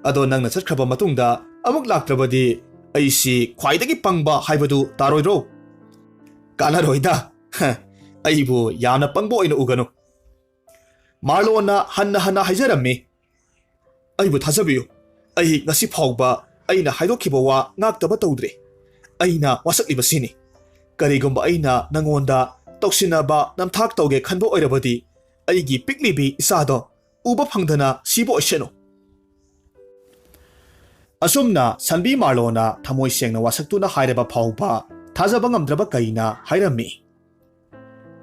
ꯑꯗꯣ ꯅꯪꯅ ꯆꯠꯈ꯭ꯔꯕ ꯃꯇꯨꯡꯗ ꯑꯃꯨꯛ ꯂꯥꯛꯇ꯭ꯔꯕꯗꯤ ꯑꯩꯁꯤ ꯈ꯭ꯋꯥꯏꯗꯒꯤ ꯄꯪꯕ ꯍꯥꯏꯕꯗꯨ ꯇꯥꯔꯣꯏꯗ꯭ꯔꯣ? ꯀꯥꯟꯅꯔꯣꯏꯗ, ꯑꯩꯕꯨ ꯌꯥꯝꯅ ꯄꯪꯕ ꯑꯣꯏꯅ ꯎꯒꯅꯨ." ꯃꯥꯔꯂꯣꯅ ꯍꯟꯅ ꯍꯥꯏꯖꯔꯝꯃꯤ, "ꯑꯩꯕꯨ ꯊꯥꯖꯕꯤꯌꯨ, ꯑꯩ ꯉꯁꯤ ꯐꯥꯎꯕ ꯑꯩꯅ ꯍꯥꯏꯗꯣꯛꯈꯤꯕ ꯋꯥ ꯉꯥꯛꯇꯕ ꯇꯧꯗ꯭ꯔꯤ꯫ ꯑꯩꯅ ꯋꯥꯁꯛꯂꯤꯕꯁꯤꯅꯤ, ꯀꯔꯤꯒꯨꯝꯕ ꯑꯩꯅ ꯅꯪꯉꯣꯟꯗ ꯇꯧꯁꯤꯟꯅꯕ ꯅꯝꯊꯥꯛ ꯇꯧꯒꯦ ꯈꯟꯕ ꯑꯣꯏꯔꯕꯗꯤ ꯑꯩꯒꯤ ꯄꯤꯛꯂꯤꯕꯤ ꯏꯆꯥꯗꯣ ꯎꯕ ꯐꯪꯗꯅ ꯁꯤꯕ ꯑꯣꯏꯁꯅꯨ." ꯑꯁꯨꯝꯅ ꯁꯟꯕꯤ ꯃꯥꯔꯂꯣꯅ ꯊꯃꯣꯏ ꯁꯦꯡꯅ ꯋꯥꯁꯛꯇꯨꯅ ꯍꯥꯏꯔꯕ ꯐꯥꯎꯕ ꯊꯥꯖꯕ ꯉꯝꯗ꯭ꯔꯕ ꯀꯩꯅ ꯍꯥꯏꯔꯝꯃꯤ,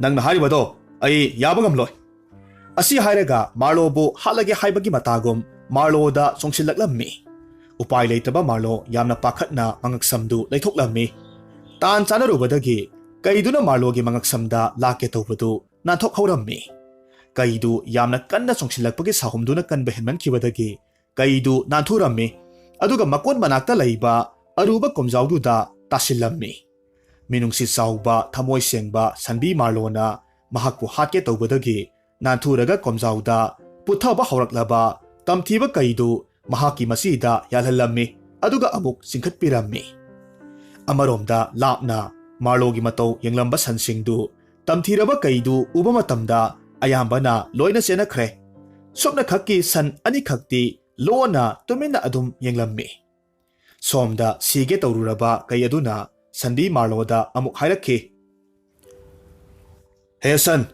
"ꯅꯪꯅ ꯍꯥꯏꯔꯤꯕꯗꯣ ꯑꯩ ꯌꯥꯕ ꯉꯝꯂꯣꯏ꯫ Asi hairaga Marlo bu halage haibagi matagum Marlo da chongsilaklammi. Upai leitaba Marlo yamna pakhatna mangaksamdu leithoklammi. Tan chanarubadagi kaiduna Marlo gi mangaksamda lake tawbadu nanthok haurammi. Kaidu yamna kanna chongsilakpagi sahumduna kanba henmankibadagi kaidu nanthurammi. Aduga makon manakta leiba aruba komjaududa tasillammi. Minungsi sauba thamoi sengba Sanbi Marlo na mahakpu hatke tawbadagi nanthuraga komjauda puthaba hawraklaba tamthiba kaidu mahaki masida yalhallammi aduga amuk singkhatpirammi. Amaromda lapna Marlo gi matau yenglamba sansingdu tamthiraba kaidu uba matamda ayambana loina senakhre. Sopna khakki san ani khakti lona tumina adum yenglammi. Somda sige tawruraba kayaduna Sanbi Marlo da amuk hairakhi. Hey san,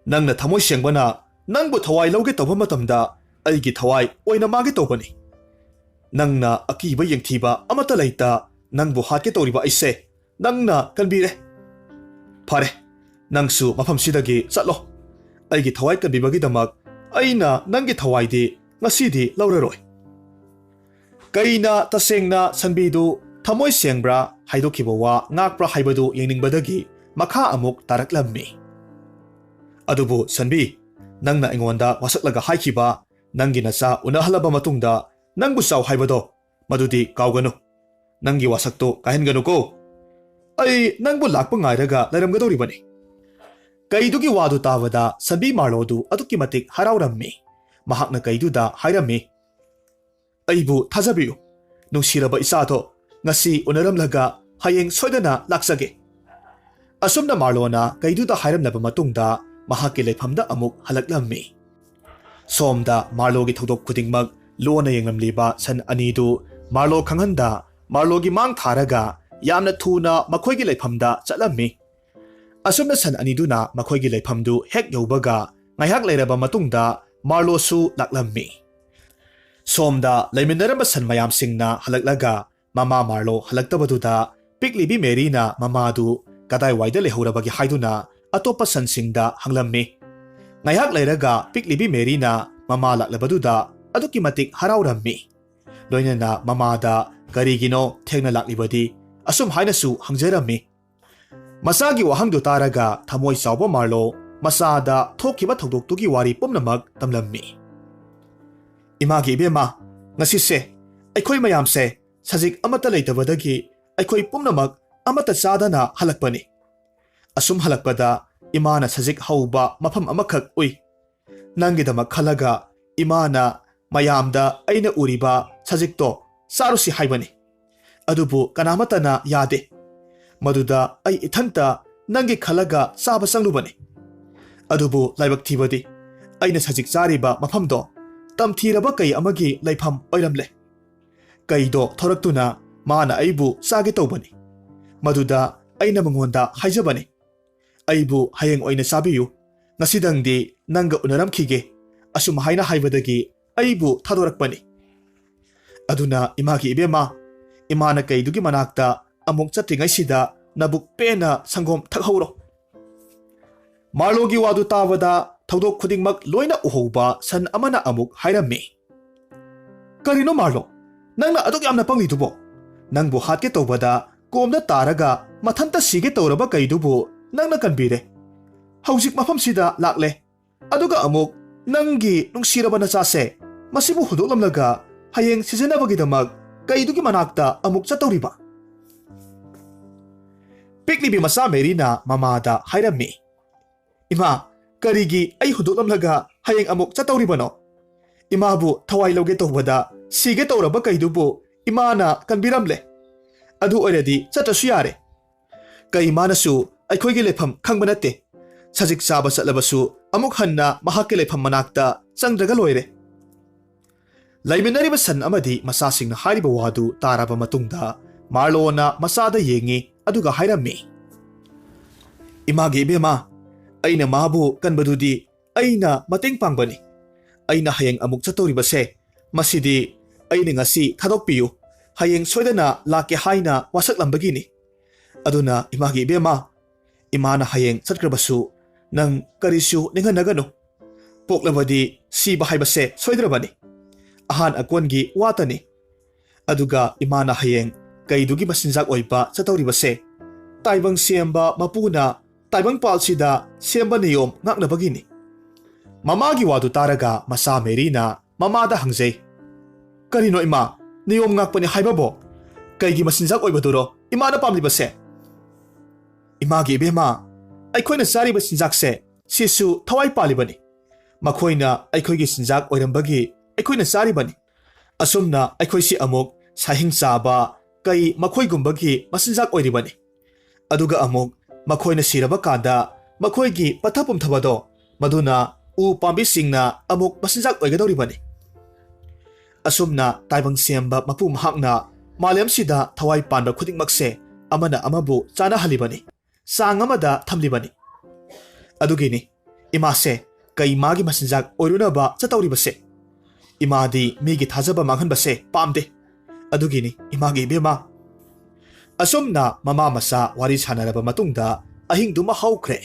nang na thamoi sengbana nangbu thawai lauge tawba matamda aigi thawai oina mage tawbani. Nang na akiba yengthiba amata leita nangbu hatke tawriba aise nang na kanbire. Phare, nangsu mafam sidagi chatlo. Aigi thawai kanbibagi damak aina nangi thawai di ngasidi lauraroi. Kaina tasengna Sanbidu thamoi sengbra haidokhiba wa ngakpra haibadu yengningbadagi makha amuk taraklammi. Adubu Sanbi, nangna ingonda wasaklaga haikiba nangi nasa unahalaba matungda nangbu saw haibado madudi kauganu. Nangi wasakto kahenganu ko. Ay nangbu lakpa ngairaga lairamgadoribani. Kaidugi wadu tawada Sanbi Marlo du aduki matik haraurammi. Mahakna kaiduda hairammi. Aibu thazabiyu. Nungsiraba isato ngasi unaramlaga hayeng soidana laksage. Asumna Marlo na kaiduda hairamlaba matungda mahaki leifamda amuk halaklammi. Somda Marlo gi thodok khudingmak lona yenglamliba san anidu Marlo khanganda Marlo gi mang tharaga yamna thuna makhoi gi leifamda chatlammi. Asumna san aniduna makhoi gi leifamdu hek yobaga ngaihak leiraba matungda Marlo su laklammi. Somda leiminaramba san mayam singna halaklaga mama Marlo halaktabaduda piklibi Mary na mamadu kadai waida lehorabagi haiduna atopa sansingda hanglammi. Ngaihak leiraga piklibi Mary na mama laklabaduda aduki matik haraurammi. Loinana mamada karigino thengna laklibadi asum hainasu hangjarammi. Masagi wahangdu taraga thamoi sauba Marlo masada thokiba thodoktugi wari pumnamak tamlammi. Imagi ibema ngasise aikhoi mayamse sajik amata leitabadagi aikhoi pumnamak amata sadana halakpani. Asum halakpada imana sajik hauba mafam amakhak ui. Nangidamak khalaga imana mayamda aina uriba sajikto sarusi haibani. Adubu kanamatana yade. Maduda ay ithanta nangi khalaga saba sanglubani. Adubu laibak thibadi aina sajik chariba mafamdo tamthiraba kai amagi laifam oiramle. Kaido thoraktuna mana aibu sage tawbani. Maduda aina mangonda haijabani. Aibu hayeng oina sabiyu ngasidangdi nanga unaramkhige asum haina haibadagi aibu thadorakpani. Aduna imagi ibema imana kaidugi manakta amuk chatringaisida nabuk pena sangom thakhauro. Marlogi wadu tawada thodok khudingmak loina uhoba san amana amuk hairammi. Karino Marlo, nangna aduk yamna panglitubo. Nangbu hatke tawbada komda taraga mathanta sige tawraba kaidubu nangna kanbire. Haujik mafam sida lakle. Aduga amuk nangi nungsiraba na sase masibu hudoklamlaga hayeng sisinabagidamag kaidugi manakta amuk chatawriba. Piklibi masa Mary na mamada hairammi. Ima, karigi ay hudoklamlaga hayeng amuk chatawribano. Imabu thawai loge tawbada sige tawraba kaidubu imana kanbiramle. Adu oiradi chatrasu yare. Kay manasu aikhoigi lefam khangbanate. Sajik saba satlabasu amuk hanna mahaki lefam manakta changdraga loire. Laiminariba san amadi masasingna hairiba wadu taraba matungda Marlo na masada yengi aduga hairammi. Imagi ibema aina mabu kanbadudi aina mateng pangbani. Aina hayeng amuk chatawribase masidi aina ngasi thadokpiyu hayeng soidana lake haina wasaklambagini. Aduna imagi ibema imana hayeng chatkrabasu nang karisu ninghanagano. पोक्लबदी सीबा हाइबसे सोइद्रबनी अहान अकोनगी वातनी अदुगा इमाना हयेंग कईदुगी मसिंजाक ओइबा चतौरिबसे ताइबंग सेम्बा मपुना ताइबंग पालसिदा सेम्बा नियम ngaknabagini mamaगी वादु तारगा मसा Mirena ममादा हंगजै करिनो इमा नियम ngakpani हाइबाबो कईगी मसिंजाक ओइबदुरो इमाना पामलिबसे Imangi बेमा अखोइना चारिबा सिंजाकसे सिसु थवाई पालिबनी मखोइना अखोइगी सिंजाक ओइरंबगी अखोइना चारिबनी असुमना अखोइसी अमुक साहिंग चाबा कई मखोइगुंबगी मसिंजाक ओइरिबनी अदुगा अमुक मखोइना सिरबा कादा मखोइगी पथपुम थबदो मदुना उ पांबी सिंगना अमुक मसिंजाक ओइगदौरिबनी असुमना ताइबंग सेम्बा मपु महाकना मालेम सिदा थवाई पांबा खुदिंगमक्से अमना अमबु चाना हलिबनी सांग अमदा थमलिबनी अदुगिनी इमासे कई मागी मसिंजाक ओइरुनबा चतौरिबसे इमादी मीगी थाजबा मांगहनबसे पामदे अदुगिनी इमागी बेमा असुमना ममा मसा वारी सानरबा मतुंगदा अहिंगदुमा हौख्रे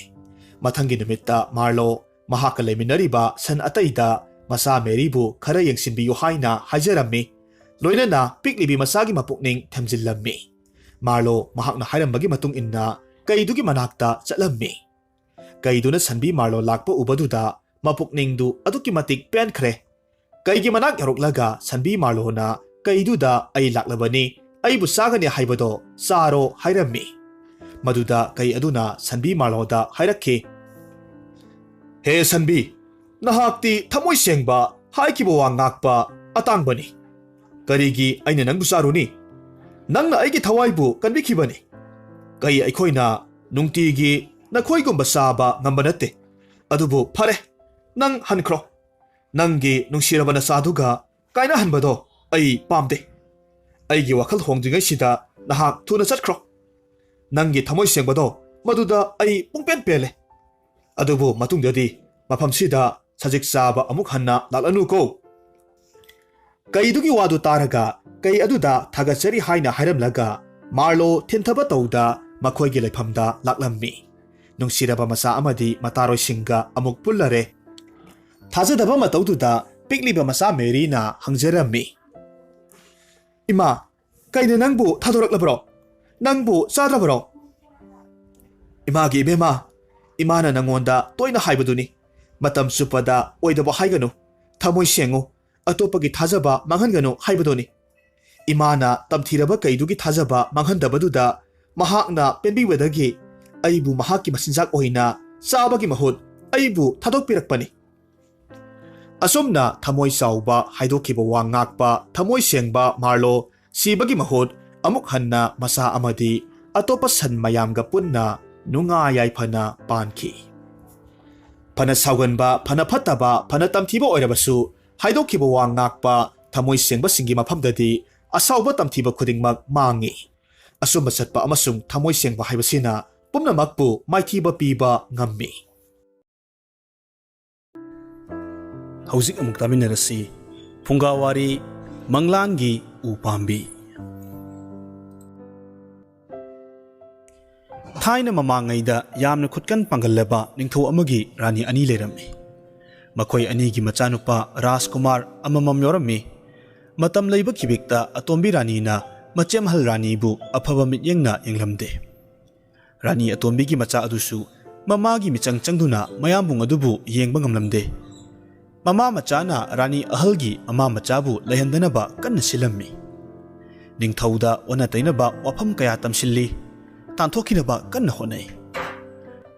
मथंगी नुमित्ता मार्लो महाका लेमिनरिबा सन अतैदा मसा मेरीबु खरा यंगसिनबियु हाइना हाइजरम्मी लोइनना पिकलिबी मसागी मपुकनिंग थमजिल्लम्मी मार्लो महाकना हाइरंबगी मतुंग इन्ना कईदुगी मनाक्ता चलम्मी कईदुना सनबी मार्लो लाकपा उबदुदा मपुकनिंगदु अदुकी मतिक पेनख्रे कईगी मनाक यरोक्लगा सनबी मार्लोना कईदुदा अई लाक्लबनी अईबु सागने हाइबदो सारो हाइरम्मी मदुदा कई अदुना सनबी मार्लोदा हाइरक्खे हे सनबी नहाक्ति थमोय सेंगबा हाइकिबो वा ngakpa अतांगबनी करीगी अइना नंगबु सारुनी नंगना अइगी थवाइबु कनबिखिबनी कई अखोइना नुंगतीगी नखोइगुंबा साबा ngamba नते अदुबु फरे नंग हनख्रो नंगी नुंसिरबना सादुगा काइना हनबदो अई पामदे अइगी वखल होंद्रिङै सिदा नहाक थुना चटख्रो नंगी थमोय सेंगबदो मदुदा अई पुंगपेन पेले अदुबु मतुंगददी मफम सिदा सजिक साबा अमुक हन्ना लालनुको कईदुगी वादु तारगा कई अदुदा थागचरी हाइना हाइरमलगा मार्लो थिनथबा तौदा मखोइगी लेफमदा लाक्लम्मी नुंसिरबा मसा अमदी मतारोइसिंगा अमुक पुल्लरे थाजदबा मतौदुदा पिकलिबा मसा मेरीना हंगजरम्मी इमा कईना नंगबु थादोरक्लबरो नंगबु चाद्रबरो इमागी बेमा इमाना नंगोंदा तोइना हाइबदुनी मतम सुपदा ओइदबो हाइगनु थमोय सेंगु अतोपगी थाजबा मांगहनगनु हाइबदोनी इमाना तमथिरबा कईदुगी थाजबा मांगहनदबदुदा महाकना पेनबिवदगी अइबु महाकी मसिंजाक ओइना चाबगी महुत अइबु थादोकपिरकपनी असुमना थमोय चाउबा हाइदोकिबा वा ngakpa थमोय सेंगबा मार्लो सीबगी महुत अमुक हन्ना मसा अमदी अतोपा सन मयामगा पुन्ना नुंगा याइफना पानखी फना साउगनबा फना फत्तबा फना तमथिबा ओइरबसु हाइदोकिबा वा ngakpa थमोय सेंगबा सिंगी मफमददी असाउबा तमथिबा खुदिंगमक मांगी असुम्बा चटपा अमसुंग थमोय सेंगबा हाइबसिना पुमनमकपु माइथीबा पीबा ngамmi हौजिक अमुक तामिनरसी फुंगावारी मंगलांगी उपांबी थाइना ममांगैदा यामना खुदकन पांगल्लबा निंगथौ अमगी रानी अनी लेरम्मी मखोय अनीगी मचानुपा राजकुमार अममम योरम्मी मतम लैबा खिबिकता अतोंबी रानीना मचेमहल रानीबु अफबा मित्यंगना यंगलमदे रानी अतोंबीगी मचा अदुसु ममागी मिचंग चंगदुना मयामबुंग अदुबु येंगबा ngamlamde ममा मचाना रानी अहलगी ममा मचाबु लैहंदनबा कन्न सिलम्मी निंगथौदा ओना तैनबा वाफम कया तमसिल्ली तांथोखिनबा कन्न होनै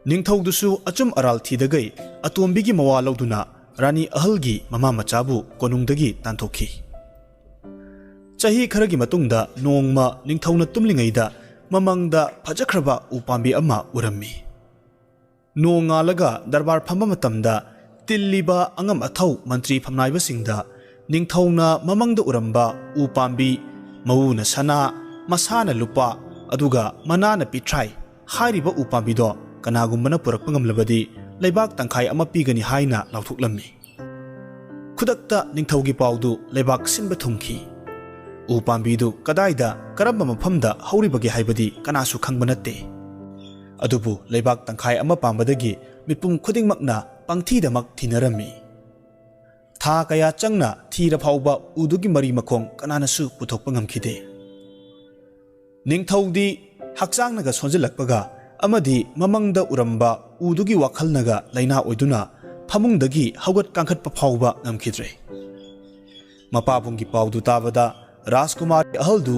निंगथौदुसु अचुम अराल थीदगै अतोंबीगी मवा लौदुना रानी अहलगी ममा मचाबु कोनुंगदगी तांथोखी चही खरगी मतुंगदा नोंगमा निंगथौना तुमलिंगैदा ममंगदा फजखरबा उपांबी अमा उरम्मी नोंगालगा दरबार फंबा मतमदा तिल्लीबा अंगम अथौ मंत्री फमनाइबसिंगदा निंगथौना ममंगदा उरंबा उपांबी मऊना सना मसाना लुपा अदुगा मनाना पिथ्राई हारिबा उपांबीदो कनागुम्बना पुरकपा ngamlabadi लेबाक तंखाई अमा पीगनी हाइना लाउथुकलम्मी खुदक्ता निंगथौगी पाउदु लेबाक सिनबा थुमखी उपांबीदु कदाइदा करम्बा मफमदा हौरिबगी हाइबदी कनासु खंगबा नत्ते अदुबु लेबाक तंखाई अमा पांबदगी मिपुम खुदिंगमकना पंगथीदमक थिनरम्मी ꯊꯥ ꯀꯌꯥ ꯆꯪꯅ ꯊꯤꯔ ꯐꯥꯎꯕ ꯎꯗꯨꯒꯤ ꯃꯔꯤ ꯃꯈꯣꯡ ꯀꯅꯥꯅꯁꯨ ꯄꯨꯊꯣꯛꯄ ꯉꯝꯈꯤꯗꯦ꯫ ꯅꯤꯡꯊꯧꯗꯤ ꯍꯛꯆꯥꯡꯅꯒ ꯁꯣꯟꯖꯤꯜꯂꯛꯄꯒ ꯑꯃꯗꯤ ꯃꯃꯪꯗ ꯎꯔꯝꯕ ꯎꯗꯨꯒꯤ ꯋꯥꯈꯜꯅꯒ ꯂꯩꯅꯥ ꯑꯣꯏꯗꯨꯅ ꯐꯃꯨꯡꯗꯒꯤ ꯍꯧꯒꯠ ꯀꯥꯡꯈꯠꯄ ꯐꯥꯎꯕ ꯉꯝꯈꯤꯗ꯭ꯔꯦ꯫ ꯃꯄꯥꯕꯨꯡꯒꯤ ꯄꯥꯎꯗꯨ ꯇꯥꯕꯗ ꯔꯥꯖꯀꯨꯃꯥꯔꯤ ꯑꯍꯜꯗꯨ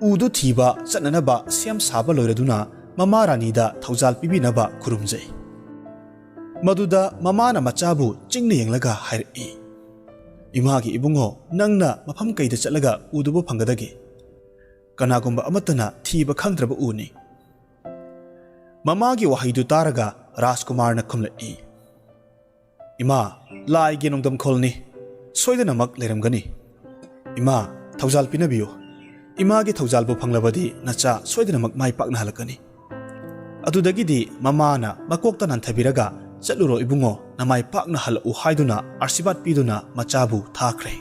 ꯎꯗꯨ ꯊꯤꯕ ꯆꯠꯅꯅꯕ ꯁꯦꯝ ꯁꯥꯕ ꯂꯣꯏꯔꯗꯨꯅ ꯃꯃꯥ ꯔꯥꯅꯤꯗ ꯊꯧꯖꯥꯜ ꯄꯤꯕꯤꯅꯕ ꯈꯨꯔꯨꯝꯖꯩ꯫ ꯃꯗꯨꯗ ꯃꯃꯥꯅ ꯃꯆꯥꯕꯨ ꯆꯤꯡꯅ ꯌꯦꯡꯂꯒ ꯍꯥꯏꯔꯛꯏ, "ꯏꯃꯥꯒꯤ ꯏꯕꯨꯡꯉꯣ, ꯅꯪꯅ ꯃꯐꯝ ꯀꯩꯗ ꯆꯠꯂꯒ ꯎꯗꯨꯕꯨ ꯐꯪꯒꯗꯒꯦ? ꯀꯅꯥꯒꯨꯝꯕ ꯑꯃꯠꯇꯅ ꯊꯤꯕ ꯈꯪꯗ꯭ꯔꯕ ꯎꯅꯤ." ꯃꯃꯥꯒꯤ ꯋꯥꯍꯩꯗꯨ ꯇꯥꯔꯒ ꯔꯥꯖꯀꯨꯃꯥꯔꯅ ꯈꯨꯝꯂꯛꯏ, "ꯏꯃꯥ, ꯂꯥꯏꯒꯤ ꯅꯣꯡꯗꯝꯈꯣꯜꯅꯤ, ꯁꯣꯏꯗꯅꯃꯛ ꯂꯩꯔꯝꯒꯅꯤ꯫ ꯏꯃꯥ, ꯊꯧꯖꯥꯜ ꯄꯤꯅꯕꯤꯌꯨ꯫ ꯏꯃꯥꯒꯤ ꯊꯧꯖꯥꯜꯕꯨ ꯐꯪꯂꯕꯗꯤ ꯅꯆꯥ ꯁꯣꯏꯗꯅꯃꯛ ꯃꯥꯏ ꯄꯥꯛꯅ ꯍꯜꯂꯛꯀꯅꯤ." ꯑꯗꯨꯗꯒꯤꯗꯤ ꯃꯃꯥꯅ ꯃꯀꯣꯛꯇ ꯅꯥꯟꯊꯕꯤꯔꯒ, "ꯆꯠꯂꯨꯔꯣ ꯏꯕꯨꯡꯉꯣ, ꯅꯃꯥꯏ ꯄꯥꯛꯅ ꯍꯜꯂꯛꯎ" ꯍꯥꯏꯗꯨꯅ ꯑꯥꯔꯁꯤꯕꯥꯠ ꯄꯤꯗꯨꯅ ꯃꯆꯥꯕꯨ ꯊꯥꯈ꯭ꯔꯦ꯫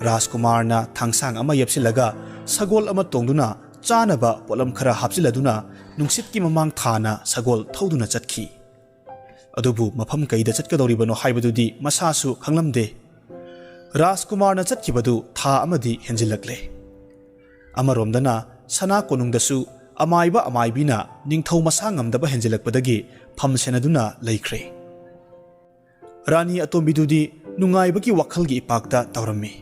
ꯔꯥꯖꯀꯨꯃꯥꯔꯅ ꯊꯥꯡꯁꯥꯡ ꯑꯃ ꯌꯦꯞꯁꯤꯜꯂꯒ ꯁꯒꯣꯜ ꯑꯃ ꯇꯣꯡꯗꯨꯅ ꯆꯥꯅꯕ ꯄꯣꯠꯂꯝ ꯈꯔ ꯍꯥꯞꯆꯤꯜꯂꯗꯨꯅ ꯅꯨꯡꯁꯤꯠꯀꯤ ꯃꯃꯥꯡ ꯊꯥꯅ ꯁꯒꯣꯜ ꯊꯧꯗꯨꯅ ꯆꯠꯈꯤ꯫ ꯑꯗꯨꯕꯨ ꯃꯐꯝ ꯀꯩꯗ ꯆꯠꯀꯗꯧꯔꯤꯕꯅꯣ ꯍꯥꯏꯕꯗꯨꯗꯤ ꯃꯁꯥꯁꯨ ꯈꯪꯂꯝꯗꯦ꯫ ꯔꯥꯖꯀꯨꯃꯥꯔꯅ ꯆꯠꯈꯤꯕꯗꯨ ꯊꯥ ꯑꯃꯗꯤ ꯍꯦꯟꯖꯤꯜꯂꯛꯂꯦ꯫ ꯑꯃꯔꯣꯝꯗꯅ ꯁꯅꯥ ꯀꯣꯅꯨꯡꯗꯁꯨ ꯑꯃꯥꯏꯕ ꯑꯃꯥꯏꯕꯤꯅ ꯅꯤꯡꯊꯧ ꯃꯁꯥ ꯉꯝꯗꯕ ꯍꯦꯟꯖꯤꯜꯂꯛꯄꯗꯒꯤ ꯐꯝ ꯁꯦꯟꯅꯗꯨꯅ ꯂꯩꯈ꯭ꯔꯦ꯫ ꯔꯥꯅꯤ ꯑꯇꯣꯝꯕꯤꯗꯨꯗꯤ ꯅꯨꯡꯉꯥꯏꯕꯒꯤ ꯋꯥꯈꯜꯒꯤ ꯏꯄꯥꯛꯇ ꯇꯧꯔꯝꯃꯤ꯫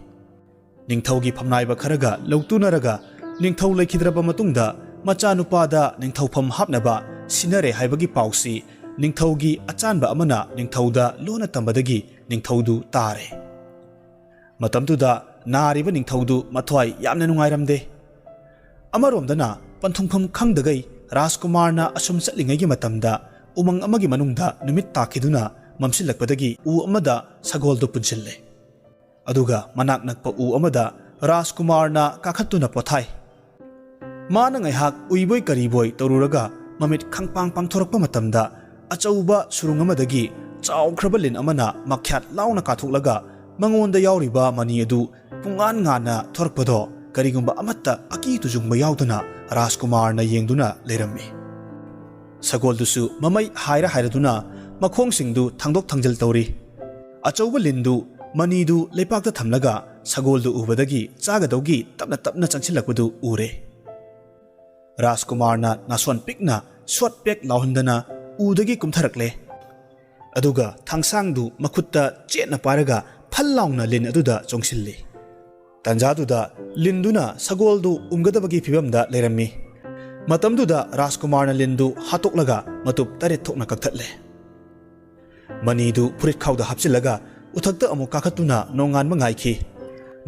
ꯅꯤꯡꯊꯧꯒꯤ ꯐꯝꯅꯥꯏꯕ ꯈꯔꯒ ꯂꯧꯇꯨꯅꯔꯒ ꯅꯤꯡꯊꯧ ꯂꯩꯈꯤꯗ꯭ꯔꯕ ꯃꯇꯨꯡꯗ ꯃꯆꯥꯅꯨꯄꯥꯗ ꯅꯤꯡꯊꯧꯐꯝ ꯍꯥꯞꯅꯕ ꯁꯤꯟꯅꯔꯦ ꯍꯥꯏꯕꯒꯤ ꯄꯥꯎꯁꯤ ꯅꯤꯡꯊꯧꯒꯤ ꯑꯆꯥꯟꯕ ꯑꯃꯅ ꯅꯤꯡꯊꯧꯗ ꯂꯣꯟꯅ ꯇꯝꯕꯗꯒꯤ ꯅꯤꯡꯊꯧꯗꯨ ꯇꯥꯔꯦ꯫ ꯃꯇꯝꯗꯨꯗ ꯅꯥꯔꯤꯕ ꯅꯤꯡꯊꯧꯗꯨ ꯃꯊ꯭ꯋꯥꯏ ꯌꯥꯝꯅ ꯅꯨꯡꯉꯥꯏꯔꯝꯗꯦ꯫ ꯑꯃꯔꯣꯝꯗꯅ ꯄꯟꯊꯨꯡꯐꯝ ꯈꯪꯗꯒꯩ ꯔꯥꯖꯀꯨꯃꯥꯔꯅ ꯑꯁꯨꯝ ꯆꯠꯂꯤꯉꯩꯒꯤ ꯃꯇꯝꯗ ꯎꯃꯪ ꯑꯃꯒꯤ ꯃꯅꯨꯡꯗ ꯅꯨꯃꯤꯠ ꯇꯥꯈꯤꯗꯨꯅ ꯃꯝꯁꯤꯜꯂꯛꯄꯗꯒꯤ ꯎ ꯑꯃꯗ ꯁꯒꯣꯜꯗꯨ ꯄꯨꯟꯁꯤꯜꯂꯦ꯫ ꯑꯗꯨꯒ ꯃꯅꯥꯛ ꯅꯛꯄ ꯎ ꯑꯃꯗ ꯔꯥꯖꯀꯨꯃꯥꯔꯅ ꯀꯥꯈꯠꯇꯨꯅ ꯄꯣꯊꯥꯏ꯫ ꯃꯥꯅ ꯉꯥꯏꯍꯥꯛ ꯎꯏꯕꯣꯏ ꯀꯔꯤꯕꯣꯏ ꯇꯧꯔꯨꯔꯒ ꯃꯃꯤꯠ ꯈꯪꯄꯥꯡ ꯄꯥꯡꯊꯣꯔꯛꯄ ꯃꯇꯝꯗ ꯑꯆꯧꯕ ꯁꯨꯔꯨꯡ ꯑꯃꯗꯒꯤ ꯆꯥꯎꯈ꯭ꯔꯕ ꯂꯤꯟ ꯑꯃꯅ ꯃꯈ꯭ꯌꯥꯠ ꯂꯥꯎꯅ ꯀꯥꯊꯣꯛꯂꯒ ꯃꯉꯣꯟꯗ ꯌꯥꯎꯔꯤꯕ ꯃꯅꯤ ꯑꯗꯨ ꯄꯨꯡꯉꯥꯟ ꯉꯥꯟꯅ ꯊꯣꯔꯛꯄꯗꯣ ꯀꯔꯤꯒꯨꯝꯕ ꯑꯃꯠꯇ ꯑꯀꯤ ꯇꯨꯖꯨꯡꯕ ꯌꯥꯎꯗꯅ ꯔꯥꯖꯀꯨꯃꯥꯔꯅ ꯌꯦꯡꯗꯨꯅ ꯂꯩꯔꯝꯃꯤ꯫ ꯁꯒꯣꯜꯗꯨꯁꯨ ꯃꯃꯩ ꯍꯥꯏꯔ ꯍꯥꯏꯔꯗꯨꯅ ꯃꯈꯣꯡꯁꯤꯡꯗꯨ ꯊꯥꯡꯗꯣꯛ ꯊꯥꯡꯖꯤꯜ ꯇꯧꯔꯤ꯫ ꯑꯆꯧꯕ ꯂꯤꯟꯗꯨ ꯃꯅꯤꯗꯨ ꯂꯩꯄꯥꯛꯇ ꯊꯝꯂꯒ ꯁꯒꯣꯜꯗꯨ ꯎꯕꯗꯒꯤ ꯆꯥꯒꯗꯧꯒꯤ ꯇꯞꯅ ꯇꯞꯅ ꯆꯪꯁꯤꯜꯂꯛꯄꯗꯨ ꯎꯔꯦ꯫ ꯔꯥꯖꯀꯨꯃꯥꯔꯅ ꯅꯥꯁꯣꯟ ꯄꯤꯛꯅ ꯁꯣꯠ ꯄꯦꯛ ꯂꯥꯎꯍꯟꯗꯅ ꯎꯗꯒꯤ ꯀꯨꯝꯊꯔꯛꯂꯦ꯫ ꯑꯗꯨꯒ ꯊꯥꯡꯁꯥꯡꯗꯨ ꯃꯈꯨꯠꯇ ꯆꯦꯠꯅ ꯄꯥꯏꯔꯒ ꯐꯜ ꯂꯥꯎꯅ ꯂꯤꯟ ꯑꯗꯨꯗ ꯆꯣꯡꯁꯤꯜꯂꯤ꯫ ꯇꯥꯟꯖꯥꯗꯨꯗ ꯂꯤꯟꯗꯨꯅ ꯁꯒꯣꯜꯗꯨ ꯎꯝꯒꯗꯕꯒꯤ ꯐꯤꯕꯝꯗ ꯂꯩꯔꯝꯃꯤ꯫ ꯃꯇꯝꯗꯨꯗ ꯔꯥꯖꯀꯨꯃꯥꯔꯅ ꯂꯤꯟꯗꯨ ꯍꯥꯠꯇꯣꯛꯂꯒ ꯃꯇꯨꯞ 8 ꯊꯣꯛꯅ ꯀꯛꯊꯠꯂꯦ꯫ ꯃꯅꯤꯗꯨ ꯐꯨꯔꯤꯠꯈꯥꯎꯗ ꯍꯥꯞꯆꯤꯜꯂꯒ ꯎꯊꯛꯇ ꯑꯃꯨꯛ ꯀꯥꯈꯠꯇꯨꯅ ꯅꯣꯡꯉꯥꯟꯕ ꯉꯥꯏꯈꯤ꯫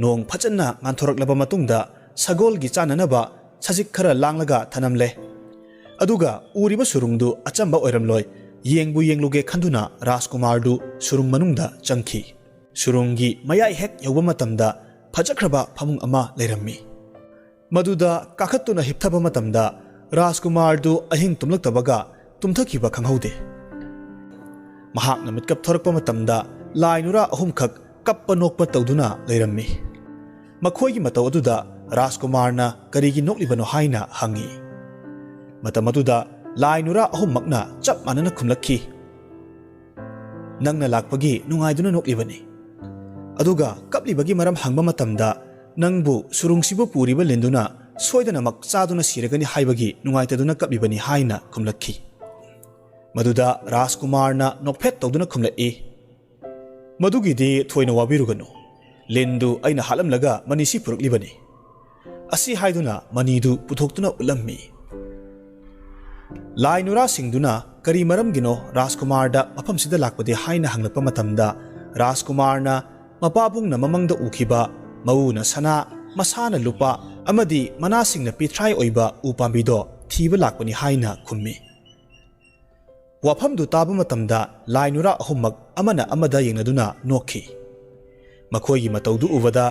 ꯅꯣꯡ ꯐꯖꯅ ꯉꯥꯟꯊꯣꯔꯛꯂꯕ ꯃꯇꯨꯡꯗ ꯁꯒꯣꯜꯒꯤ ꯆꯥꯅꯅꯕ ꯁꯖꯤꯛ ꯈꯔ ꯂꯥꯡꯂꯒ ꯊꯅꯝꯂꯦ꯫ ꯑꯗꯨꯒ ꯎꯔꯤꯕ ꯁꯨꯔꯨꯡꯗꯨ ꯑꯆꯝꯕ ꯑꯣꯏꯔꯝꯂꯣꯏ ꯌꯦꯡꯕꯨ ꯌꯦꯡꯂꯨꯒꯦ ꯈꯟꯗꯨꯅ ꯔꯥꯖꯀꯨꯃꯥꯔꯗꯨ ꯁꯨꯔꯨꯡ ꯃꯅꯨꯡꯗ ꯆꯪꯈꯤ꯫ ꯁꯨꯔꯨꯡꯒꯤ ꯃꯌꯥꯏ ꯍꯦꯛ ꯌꯧꯕ ꯃꯇꯝꯗ ꯐꯖꯈ꯭ꯔꯕ ꯐꯃꯨꯡ ꯑꯃ ꯂꯩꯔꯝꯃꯤ꯫ ꯃꯗꯨꯗ ꯀꯥꯈꯠꯇꯨꯅ ꯍꯤꯞꯊꯕ ꯃꯇꯝꯗ ꯔꯥꯖꯀꯨꯃꯥꯔꯗꯨ ꯑꯍꯤꯡ ꯇꯨꯝꯂꯛꯇꯕꯒ ꯇꯨꯝꯊꯈꯤꯕ ꯈꯪꯍꯧꯗꯦ꯫ ꯃꯍꯥꯛꯅ ꯃꯤꯠꯀꯞ ꯊꯣꯔꯛꯄ ꯃꯇꯝꯗ ꯂꯥꯏ ꯅꯨꯔꯥ 3ꯈꯛ ꯀꯞꯄ ꯅꯣꯛꯄ ꯇꯧꯗꯨꯅ ꯂꯩꯔꯝꯃꯤ꯫ ꯃꯈꯣꯏꯒꯤ ꯃꯇꯧ ꯑꯗꯨꯗ ꯔꯥꯖꯀꯨꯃꯥꯔꯅ ꯀꯔꯤꯒꯤ ꯅꯣꯛꯂꯤꯕꯅꯣ ꯍꯥꯏꯅ ꯍꯪꯉꯤ꯫ ꯃꯇꯝ ꯑꯗꯨꯗ ꯂꯥꯏ ꯅꯨꯔꯥ 3ꯃꯛꯅ ꯆꯞ ꯃꯥꯟꯅꯅ ꯈꯨꯝꯂꯛꯈꯤ, "ꯅꯪꯅ ꯂꯥꯛꯄꯒꯤ ꯅꯨꯡꯉꯥꯏꯗꯨꯅ ꯅꯣꯛꯂꯤꯕꯅꯤ꯫ ꯑꯗꯨꯒ ꯀꯞꯂꯤꯕꯒꯤ ꯃꯔꯝ ꯍꯪꯕ ꯃꯇꯝꯗ ꯅꯪꯕꯨ ꯁꯨꯔꯨꯡꯁꯤꯕꯨ ꯄꯨꯔꯤꯕ ꯂꯤꯟꯗꯨꯅ ꯁꯣꯏꯗꯅꯃꯛ ꯆꯥꯗꯨꯅ ꯁꯤꯔꯒꯅꯤ ꯍꯥꯏꯕꯒꯤ ꯅꯨꯡꯉꯥꯏꯇꯗꯨꯅ ꯀꯞꯂꯤꯕꯅꯤ" ꯍꯥꯏꯅ ꯈꯨꯝꯂꯛꯈꯤ꯫ ꯃꯗꯨꯗ ꯔꯥꯖꯀꯨꯃꯥꯔꯅ ꯅꯣꯛꯐꯦꯠ ꯇꯧꯗꯨꯅ ꯈꯨꯝꯂꯛꯏ, "ꯃꯗꯨꯒꯤꯗꯤ ꯊꯣꯏꯅ ꯋꯥꯕꯤꯔꯨꯒꯅꯨ꯫ ꯂꯤꯟꯗꯨ ꯑꯩꯅ ꯍꯥꯠꯂꯝꯂꯒ ꯃꯅꯤꯁꯤ ꯄꯨꯔꯛꯂꯤꯕꯅꯤ." ꯑꯁꯤ ꯍꯥꯏꯗꯨꯅ ꯃꯅꯤꯗꯨ ꯄꯨꯊꯣꯛꯇꯨꯅ ꯎꯠꯂꯝꯃꯤ꯫ ꯂꯥꯏ ꯅꯨꯔꯥꯁꯤꯡꯗꯨꯅ ꯀꯔꯤ ꯃꯔꯝꯒꯤꯅꯣ ꯔꯥꯖꯀꯨꯃꯥꯔꯗ ꯃꯐꯝꯁꯤꯗ ꯂꯥꯛꯄꯗꯤ ꯍꯥꯏꯅ ꯍꯪꯂꯛꯄ ꯃꯇꯝꯗ ꯔꯥꯖꯀꯨꯃꯥꯔꯅ ꯃꯄꯥꯕꯨꯡꯅ ꯃꯃꯪꯗ ꯎꯈꯤꯕ ꯃꯎꯅ ꯁꯅꯥ, ꯃꯁꯥꯅ ꯂꯨꯄꯥ ꯑꯃꯗꯤ ꯃꯅꯥꯁꯤꯡꯅ ꯄꯤꯊ꯭ꯔꯥꯏ ꯑꯣꯏꯕ ꯎ ꯄꯥꯝꯕꯤꯗꯣ ꯊꯤꯕ ꯂꯥꯛꯄꯅꯤ ꯍꯥꯏꯅ ꯈꯨꯝꯃꯤ꯫ ꯋꯥꯐꯝꯗꯨ ꯇꯥꯕ ꯃꯇꯝꯗ ꯂꯥꯏ ꯅꯨꯔꯥ 3ꯃꯛ ꯑꯃꯅ ꯑꯃꯗ ꯌꯦꯡꯅꯗꯨꯅ ꯅꯣꯛꯈꯤ꯫ ꯃꯈꯣꯏꯒꯤ ꯃꯇꯧꯗꯨ ꯎꯕꯗ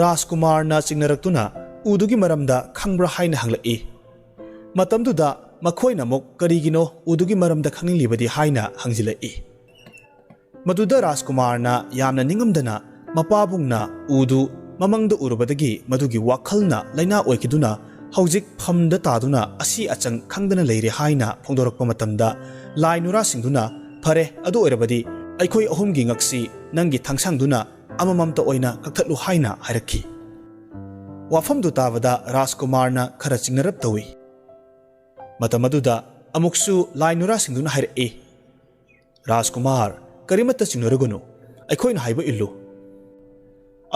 ꯔꯥꯖꯀꯨꯃꯥꯔꯅ ꯆꯤꯡꯅꯔꯛꯇꯨꯅ ꯎꯗꯨꯒꯤ ꯃꯔꯝꯗ ꯈꯪꯕ꯭ꯔꯥ ꯍꯥꯏꯅ ꯍꯪꯂꯛꯏ꯫ ꯃꯇꯝꯗꯨꯗ ꯃꯈꯣꯏꯅ ꯑꯃꯨꯛ ꯀꯔꯤꯒꯤꯅꯣ ꯎꯗꯨꯒꯤ ꯃꯔꯝꯗ ꯈꯪꯅꯤꯡꯂꯤꯕꯗꯤ ꯍꯥꯏꯅ ꯍꯪꯖꯤꯜꯂꯛꯏ꯫ ꯃꯗꯨꯗ ꯔꯥꯖꯀꯨꯃꯥꯔꯅ ꯌꯥꯝꯅ ꯅꯤꯡꯉꯝꯗꯅ ꯃꯄꯥꯕꯨꯡꯅ ꯎꯗꯨ ꯃꯃꯪꯗ ꯎꯔꯨꯕꯗꯒꯤ ꯃꯗꯨꯒꯤ ꯋꯥꯈꯜꯅ ꯂꯩꯅꯥ ꯑꯣꯏꯈꯤꯗꯨꯅ ꯍꯧꯖꯤꯛ ꯐꯝꯗ ꯇꯥꯗꯨꯅ ꯑꯁꯤ ꯑꯆꯪ ꯈꯪꯗꯅ ꯂꯩꯔꯦ ꯍꯥꯏꯅ ꯐꯣꯡꯗꯣꯔꯛꯄ ꯃꯇꯝꯗ ꯂꯥꯏ ꯅꯨꯔꯥꯁꯤꯡꯗꯨꯅ, "ꯐꯔꯦ, ꯑꯗꯨ ꯑꯣꯏꯔꯕꯗꯤ ꯑꯩꯈꯣꯏ ꯑꯍꯨꯝꯒꯤ ꯉꯛꯁꯤ ꯅꯪꯒꯤ ꯊꯥꯡꯁꯥꯡꯗꯨꯅ ꯑꯃꯃꯝꯇ ꯑꯣꯏꯅ ꯀꯛꯊꯠꯂꯨ ꯍꯥꯏꯅ ꯍꯥꯏꯔꯛꯈꯤ꯫ ꯋꯥꯐꯝꯗꯨ ꯇꯥꯕꯗ ꯔꯥꯖꯀꯨꯃꯥꯔꯅ ꯈꯔ ꯆꯤꯡꯅꯔꯞ ꯇꯧꯏ꯫ ꯃꯇꯝ ꯑꯗꯨꯗ ꯑꯃꯨꯛꯁꯨ ꯂꯥꯏ ꯅꯨꯔꯥꯁꯤꯡꯗꯨꯅ ꯍꯥꯏꯔꯛꯏ, ꯔꯥꯖꯀꯨꯃꯥꯔ, ꯀꯔꯤꯃꯠꯇ ꯆꯤꯡꯅꯔꯨꯒꯅꯨ, ꯑꯩꯈꯣꯏꯅ ꯍꯥꯏꯕ ꯏꯜꯂꯨ꯫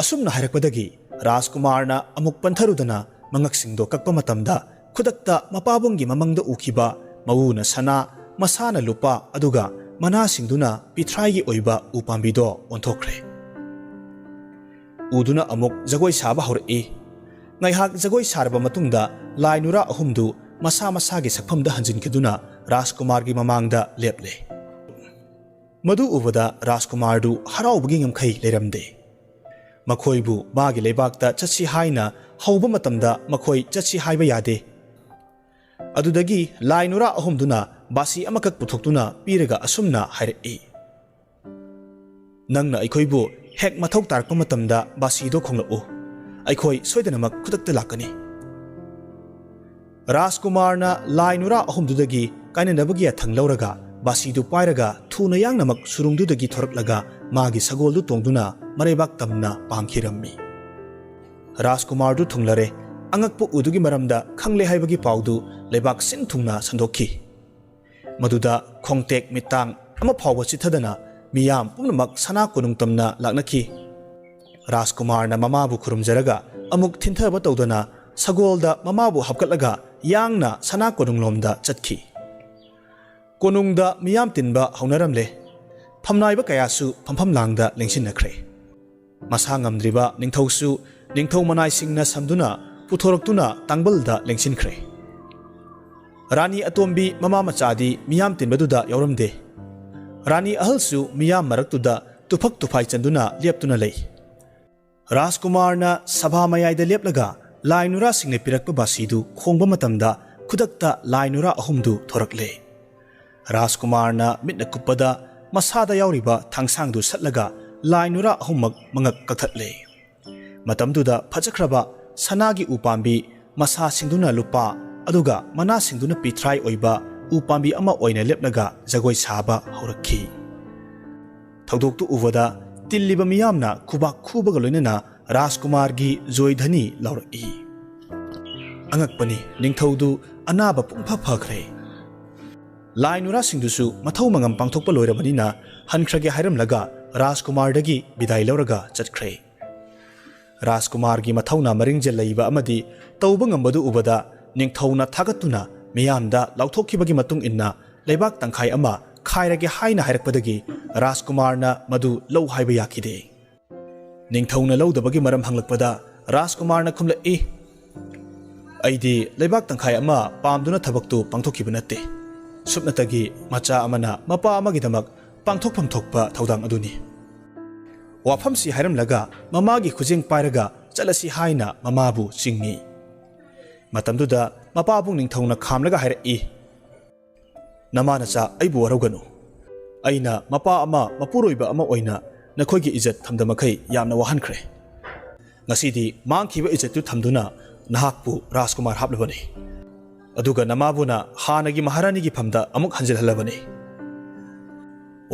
ꯑꯁꯨꯝꯅ ꯍꯥꯏꯔꯛꯄꯗꯒꯤ ꯔꯥꯖꯀꯨꯃꯥꯔꯅ ꯑꯃꯨꯛ ꯄꯟꯊꯔꯨꯗꯅ ꯃꯉꯛꯁꯤꯡꯗꯣ ꯀꯛꯄ ꯃꯇꯝꯗ ꯈꯨꯗꯛꯇ ꯃꯄꯥꯕꯨꯡꯒꯤ ꯃꯃꯪꯗ ꯎꯈꯤꯕ ꯃꯋꯨꯅ ꯁꯅꯥ, ꯃꯁꯥꯅ ꯂꯨꯄꯥ ꯑꯗꯨꯒ ꯃꯅꯥꯁꯤꯡꯗꯨꯅ ꯄꯤꯊ꯭ꯔꯥꯏꯒꯤ ꯑꯣꯏꯕ ꯎꯄꯥꯝꯕꯤꯗꯣ ꯑꯣꯟꯊꯣꯛꯈ꯭ꯔꯦ꯫ ꯎꯗꯨꯅ ꯑꯃꯨꯛ ꯖꯒꯣꯏ ꯁꯥꯕ ꯍꯧꯔꯛꯏ꯫ ꯉꯥꯏꯍꯥꯛ ꯖꯒꯣꯏ ꯁꯥꯔꯕ ꯃꯇꯨꯡꯗ ꯂꯥꯏ ꯅꯨꯔꯥ ꯑꯍꯨꯝꯗꯨ ꯃꯁꯥ ꯃꯁꯥꯒꯤ ꯁꯛꯐꯝꯗ ꯍꯟꯖꯤꯟꯈꯤꯗꯨꯅ ꯔꯥꯖꯀꯨꯃꯥꯔꯒꯤ ꯃꯃꯥꯡꯗ ꯂꯦꯞꯂꯦ꯫ ꯃꯗꯨ ꯎꯕꯗ ꯔꯥꯖꯀꯨꯃꯥꯔꯗꯨ ꯍꯔꯥꯎꯕꯒꯤ ꯉꯝꯈꯩ ꯂꯩꯔꯝꯗꯦ꯫ ꯃꯈꯣꯏꯕꯨ ꯃꯥꯒꯤ ꯂꯩꯕꯥꯛꯇ ꯆꯠꯁꯤ ꯍꯥꯏꯅ ꯍꯧꯕ ꯃꯇꯝꯗ ꯃꯈꯣꯏ ꯆꯠꯁꯤ ꯍꯥꯏꯕ ꯌꯥꯗꯦ꯫ ꯑꯗꯨꯗꯒꯤ ꯂꯥꯏ ꯅꯨꯔꯥ ꯑꯍꯨꯝꯗꯨꯅ ꯕꯥꯁꯤ ꯑꯃꯈꯛ ꯄꯨꯊꯣꯛꯇꯨꯅ ꯄꯤꯔꯒ ꯑꯁꯨꯝꯅ ꯍꯥꯏꯔꯛꯏ, ꯅꯪꯅ ꯑꯩꯈꯣꯏꯕꯨ ꯍꯦꯛ ꯃꯊꯧ ꯇꯥꯔꯛꯄ ꯃꯇꯝꯗ ꯕꯥꯁꯤꯗꯣ ꯈꯣꯡꯂꯛꯎ, ꯑꯩꯈꯣꯏ ꯁꯣꯏꯗꯅꯃꯛ ꯈꯨꯗꯛꯇ ꯂꯥꯛꯀꯅꯤ꯫ ꯔꯥꯖꯀꯨꯃꯥꯔꯅ ꯂꯥꯏ ꯅꯨꯔꯥ ꯑꯍꯨꯝꯗꯨꯗꯒꯤ ꯀꯥꯏꯅꯅꯕꯒꯤ ꯌꯥꯊꯪ ꯂꯧꯔꯒ ꯕꯥꯁꯤꯗꯨ ꯄꯥꯏꯔꯒ ꯊꯨꯅ ꯌꯥꯡꯅꯃꯛ ꯁꯨꯔꯨꯡꯗꯨꯗꯒꯤ ꯊꯣꯔꯛꯂꯒ ꯃꯥꯒꯤ ꯁꯒꯣꯜꯗꯨ ꯇꯣꯡꯗꯨꯅ ꯃꯔꯩꯕꯥꯛ ꯇꯝꯅ ꯄꯥꯡꯈꯤꯔꯝꯃꯤ꯫ ꯔꯥꯖꯀꯨꯃꯥꯔꯗꯨ ꯊꯨꯡꯂꯔꯦ ꯑꯉꯛꯄ ꯎꯗꯨꯒꯤ ꯃꯔꯝꯗ ꯈꯪꯂꯦ ꯍꯥꯏꯕꯒꯤ ꯄꯥꯎꯗꯨ ꯂꯩꯕꯥꯛ ꯁꯤꯟ ꯊꯨꯡꯅ ꯁꯟꯗꯣꯛꯈꯤ꯫ ꯃꯗꯨꯗ ꯈꯣꯡꯇꯦꯛ ꯃꯤꯠꯇꯥꯡ ꯑꯃ ꯐꯥꯎꯕ ꯆꯤꯊꯗꯅ ꯃꯤꯌꯥꯝ ꯄꯨꯝꯅꯃꯛ ꯁꯅꯥ ꯀꯣꯅꯨꯡ ꯇꯝꯅ ꯂꯥꯛꯅꯈꯤ꯫ ꯔꯥꯖꯀꯨꯃꯥꯔꯅ ꯃꯃꯥꯕꯨ ꯈꯨꯔꯨꯝꯖꯔꯒ ꯑꯃꯨꯛ ꯊꯤꯟꯊꯕ ꯇꯧꯗꯅ ꯁꯒꯣꯜꯗ ꯃꯃꯥꯕꯨ ꯍꯥꯞꯀꯠꯂꯒ ꯌꯥꯡꯅ ꯁꯅꯥ ꯀꯣꯅꯨꯡꯂꯣꯝꯗ ꯆꯠꯈꯤ꯫ ꯀꯣꯅꯨꯡꯗ ꯃꯤꯌꯥꯝ ꯇꯤꯟꯕ ꯍꯧꯅꯔꯝꯂꯦ꯫ ꯐꯝꯅꯥꯏꯕ ꯀꯌꯥꯁꯨ ꯐꯝꯐꯝ ꯂꯥꯡꯗ ꯂꯦꯡꯁꯤꯟꯅꯈ꯭ꯔꯦ꯫ ꯃꯁꯥ ꯉꯝꯗ꯭ꯔꯤꯕ ꯅꯤꯡꯊꯧꯁꯨ ꯅꯤꯡꯊꯧ ꯃꯅꯥꯏꯁꯤꯡꯅ ꯁꯝꯗꯨꯅ ꯄꯨꯊꯣꯔꯛꯇꯨꯅ ꯇꯥꯡꯕꯜꯗ ꯂꯦꯡꯁꯤꯟꯈ꯭ꯔꯦ꯫ ꯔꯥꯅꯤ ꯑꯇꯣꯝꯕꯤ ꯃꯃꯥ ꯃꯆꯥꯗꯤ ꯃꯤꯌꯥꯝ ꯇꯤꯟꯕꯗꯨꯗ ꯌꯥꯎꯔꯝꯗꯦ꯫ ꯔꯥꯅꯤ ꯑꯍꯜꯁꯨ ꯃꯤꯌꯥꯝ ꯃꯔꯛꯇꯨꯗ ꯇꯨꯐꯛ ꯇꯨꯐꯥꯏ ꯆꯟꯗꯨꯅ ꯂꯦꯞꯇꯨꯅ ꯂꯩ꯫ ꯔꯥꯖꯀꯨꯃꯥꯔꯅ ꯁꯚꯥ ꯃꯌꯥꯏꯗ ꯂꯦꯞꯂꯒ ꯂꯥꯏ ꯅꯨꯔꯥꯁꯤꯡꯅ ꯄꯤꯔꯛꯄ ꯕꯥꯁꯤꯗꯨ ꯈꯣꯡꯕ ꯃꯇꯝꯗ ꯈꯨꯗꯛꯇ ꯂꯥꯏ ꯅꯨꯔꯥ ꯑꯍꯨꯝꯗꯨ ꯊꯣꯔꯛꯂꯦ꯫ ꯔꯥꯖꯀꯨꯃꯥꯔꯅ ꯃꯤꯠꯅ ꯀꯨꯞꯄꯗ ꯃꯁꯥꯗ ꯌꯥꯎꯔꯤꯕ ꯊꯥꯡꯁꯥꯡꯗꯨ ꯁꯠꯂꯒ ꯂꯥꯏ ꯅꯨꯔꯥ ꯑꯍꯨꯝꯃꯛ ꯃꯉꯛ ꯀꯛꯊꯠꯂꯦ꯫ ꯃꯇꯝꯗꯨꯗ ꯐꯖꯈ꯭ꯔꯕ ꯁꯅꯥꯒꯤ ꯎꯄꯥꯝꯕꯤ, ꯃꯁꯥꯁꯤꯡꯗꯨꯅ ꯂꯨꯄꯥ ꯑꯗꯨꯒ ꯃꯅꯥꯁꯤꯡꯗꯨꯅ ꯄꯤꯊ꯭ꯔꯥꯏ ꯑꯣꯏꯕ ꯎꯄꯥꯝꯕꯤ ꯑꯃ ꯑꯣꯏꯅ ꯂꯦꯞꯂꯒ ꯖꯒꯣꯏ ꯁꯥꯕ ꯍꯧꯔꯛꯈꯤ꯫ ꯊꯧꯗꯣꯛꯇꯨ ꯎꯕꯗ ꯇꯤꯜꯂꯤꯕ ꯃꯤꯌꯥꯝꯅ ꯈꯨꯕꯥꯛ ꯈꯨꯕꯒ ꯂꯣꯏꯅꯅ ꯔꯥꯖꯀꯨꯃꯥꯔꯒꯤ ꯖꯣꯏꯙꯅꯤ ꯂꯥꯎꯔꯛꯏ꯫ ꯑꯉꯛꯄꯅꯤ, ꯅꯤꯡꯊꯧꯗꯨ ꯑꯅꯥꯕ ꯄꯨꯡꯐ ꯐꯈ꯭ꯔꯦ꯫ ꯂꯥꯏ ꯅꯨꯔꯥꯁꯤꯡꯗꯨꯁꯨ ꯃꯊꯧ ꯃꯉꯝ ꯄꯥꯡꯊꯣꯛꯄ ꯂꯣꯏꯔꯕꯅꯤꯅ ꯍꯟꯈ꯭ꯔꯒꯦ ꯍꯥꯏꯔꯝꯂꯒ ꯔꯥꯖꯀꯨꯃꯥꯔꯗꯒꯤ ꯕꯤꯗꯥꯏ ꯂꯧꯔꯒ ꯆꯠꯈ꯭ꯔꯦ꯫ ꯔꯥꯖꯀꯨꯃꯥꯔꯒꯤ ꯃꯊꯧꯅꯥ ꯃꯔꯤꯡꯖꯦꯜ ꯂꯩꯕ ꯑꯃꯗꯤ ꯇꯧꯕ ꯉꯝꯕꯗꯨ ꯎꯕꯗ ꯅꯤꯡꯊꯧꯅ ꯊꯥꯒꯠꯇꯨꯅ ꯃꯤꯌꯥꯝꯗ ꯂꯥꯎꯊꯣꯛꯈꯤꯕꯒꯤ ꯃꯇꯨꯡ ꯏꯟꯅ ꯂꯩꯕꯥꯛ ꯇꯪꯈꯥꯏ ꯑꯃ ꯈꯥꯏꯔꯒꯦ ꯍꯥꯏꯅ ꯍꯥꯏꯔꯛꯄꯗꯒꯤ ꯔꯥꯖꯀꯨꯃꯥꯔꯅ ꯃꯗꯨ ꯂꯧ ꯍꯥꯏꯕ ꯌꯥꯈꯤꯗꯦ꯫ ꯅꯤꯡꯊꯧꯅ ꯂꯧꯗꯕꯒꯤ ꯃꯔꯝ ꯍꯪꯂꯛꯄꯗ ꯔꯥꯖꯀꯨꯃꯥꯔꯅ ꯈꯨꯝꯂꯛꯏ, ꯑꯩꯗꯤ ꯂꯩꯕꯥꯛ ꯇꯪꯈꯥꯏ ꯑꯃ ꯄꯥꯝꯗꯨꯅ ꯊꯕꯛꯇꯨ ꯄꯥꯡꯊꯣꯛꯈꯤꯕ ꯅꯠꯇꯦ꯫ ꯁꯨꯞꯅꯇꯒꯤ ꯃꯆꯥ ꯑꯃꯅ ꯃꯄꯥ ꯑꯃꯒꯤꯗꯃꯛ ꯄꯥꯡꯊꯣꯛꯐꯝ ꯊꯣꯛꯄ ꯊꯧꯗꯥꯡ ꯑꯗꯨꯅꯤ꯫ ꯋꯥꯐꯝꯁꯤ ꯍꯥꯏꯔꯝꯂꯒ ꯃꯃꯥꯒꯤ ꯈꯨꯖꯦꯡ ꯄꯥꯏꯔꯒ ꯆꯠꯂꯁꯤ ꯍꯥꯏꯅ ꯃꯃꯥꯕꯨ ꯆꯤꯡꯉꯤ꯫ ꯃꯇꯝꯗꯨꯗ ꯃꯄꯥꯕꯨꯡ ꯅꯤꯡꯊꯧꯅ ꯈꯥꯝꯂꯒ ꯍꯥꯏꯔꯛꯏ, ꯅꯃꯥꯅꯆꯥ ꯑꯩꯕꯨ ꯋꯥꯔꯧꯒꯅꯨ꯫ ꯑꯩꯅ ꯃꯄꯥ ꯑꯃ ꯃꯄꯨꯔꯣꯏꯕ ꯑꯃ ꯑꯣꯏꯅ ꯅꯈꯣꯏꯒꯤ ꯏꯖꯠ ꯊꯝꯗꯃꯈꯩ ꯌꯥꯝꯅ ꯋꯥꯍꯟꯈ꯭ꯔꯦ꯫ ꯉꯁꯤꯗꯤ ꯃꯥꯡꯈꯤꯕ ꯏꯖꯠꯇꯨ ꯊꯝꯗꯨꯅ ꯅꯍꯥꯛꯄꯨ ꯔꯥꯖꯀꯨꯃꯥꯔ ꯍꯥꯞꯂꯕꯅꯤ꯫ ꯑꯗꯨꯒ ꯅꯃꯥꯕꯨꯅ ꯍꯥꯟꯅꯒꯤ ꯃꯍꯥꯔꯥꯅꯤꯒꯤ ꯐꯝꯗ ꯑꯃꯨꯛ ꯍꯟꯖꯤꯜꯍꯜꯂꯕꯅꯤ꯫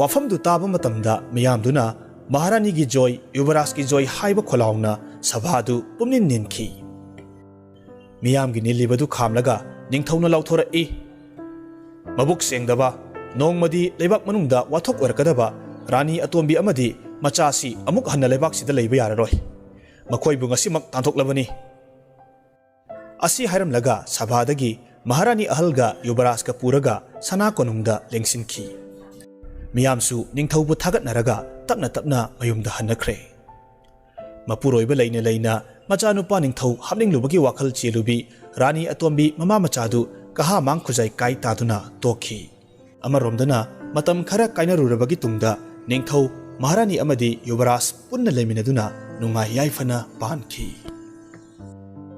ꯋꯥꯐꯝꯗꯨ ꯇꯥꯕ ꯃꯇꯝꯗ ꯃꯤꯌꯥꯝꯗꯨꯅ ꯃꯍꯥꯔꯥꯅꯤꯒꯤ ꯖꯣꯏ, ꯌꯨꯕꯔꯥꯖꯀꯤ ꯖꯣꯏ ꯍꯥꯏꯕ ꯈꯣꯜꯂꯥꯎꯅ ꯁꯚꯥꯗꯨ ꯄꯨꯝꯅꯤꯟ ꯅꯤꯟꯈꯤ꯫ ꯃꯤꯌꯥꯝꯒꯤ ꯅꯤꯜꯂꯤꯕꯗꯨ ꯈꯥꯝꯂꯒ ꯅꯤꯡꯊꯧꯅ ꯂꯥꯎꯊꯣꯔꯛꯏ, ꯃꯕꯨꯛ ꯁꯦꯡꯗꯕ, ꯅꯣꯡꯃꯗꯤ ꯂꯩꯕꯥꯛ ꯃꯅꯨꯡꯗ ꯋꯥꯊꯣꯛ ꯑꯣꯏꯔꯛꯀꯗꯕ ꯔꯥꯅꯤ ꯑꯇꯣꯝꯕꯤ ꯑꯃꯗꯤ ꯃꯆꯥꯁꯤ ꯑꯃꯨꯛ ꯍꯟꯅ ꯂꯩꯕꯥꯛꯁꯤꯗ ꯂꯩꯕ ꯌꯥꯔꯔꯣꯏ꯫ ꯃꯈꯣꯏꯕꯨ ꯉꯁꯤꯃꯛ ꯇꯥꯟꯊꯣꯛꯂꯕꯅꯤ꯫ ꯑꯁꯤ ꯍꯥꯏꯔꯝꯂꯒ ꯁꯚꯥꯗꯒꯤ ꯃꯍꯥꯔꯥꯅꯤ ꯑꯍꯜꯒ ꯌꯨꯕꯔꯥꯖꯀ ꯄꯨꯔꯒ ꯁꯅꯥ ꯀꯣꯅꯨꯡꯗ ꯂꯦꯡꯁꯤꯟꯈꯤ꯫ ꯃꯤꯌꯥꯝꯁꯨ ꯅꯤꯡꯊꯧꯕꯨ ꯊꯥꯒꯠꯅꯔꯒ ꯇꯞꯅ ꯇꯞꯅ ꯃꯌꯨꯝꯗ ꯍꯟꯅꯈ꯭ꯔꯦ꯫ ꯃꯄꯨꯔꯣꯏꯕ ꯂꯩꯅ ꯂꯩꯅ ꯃꯆꯥꯅꯨꯄꯥ ꯅꯤꯡꯊꯧ ꯍꯥꯞꯅꯤꯡꯂꯨꯕꯒꯤ ꯋꯥꯈꯜ ꯆꯦꯜꯂꯨꯕꯤ ꯔꯥꯅꯤ ꯑꯇꯣꯝꯕꯤ ꯃꯃꯥ ꯃꯆꯥꯗꯨ ꯀꯍꯥ ꯃꯥꯡ ꯈꯨꯖꯥꯏ ꯀꯥꯏ ꯇꯥꯗꯨꯅ ꯇꯣꯛꯈꯤ꯫ ꯑꯃꯔꯣꯝꯗꯅ ꯃꯇꯝ ꯈꯔ ꯀꯥꯏꯅꯔꯨꯔꯕꯒꯤ ꯇꯨꯡꯗ ꯅꯤꯡꯊꯧ, ꯃꯍꯥꯔꯥꯅꯤ ꯑꯃꯗꯤ ꯌꯨꯕꯔꯥꯖ ꯄꯨꯟꯅ ꯂꯩꯃꯤꯟꯅꯗꯨꯅ ꯅꯨꯡꯉꯥꯏ ꯌꯥꯏꯐꯅ ꯄꯥꯟꯈꯤ꯫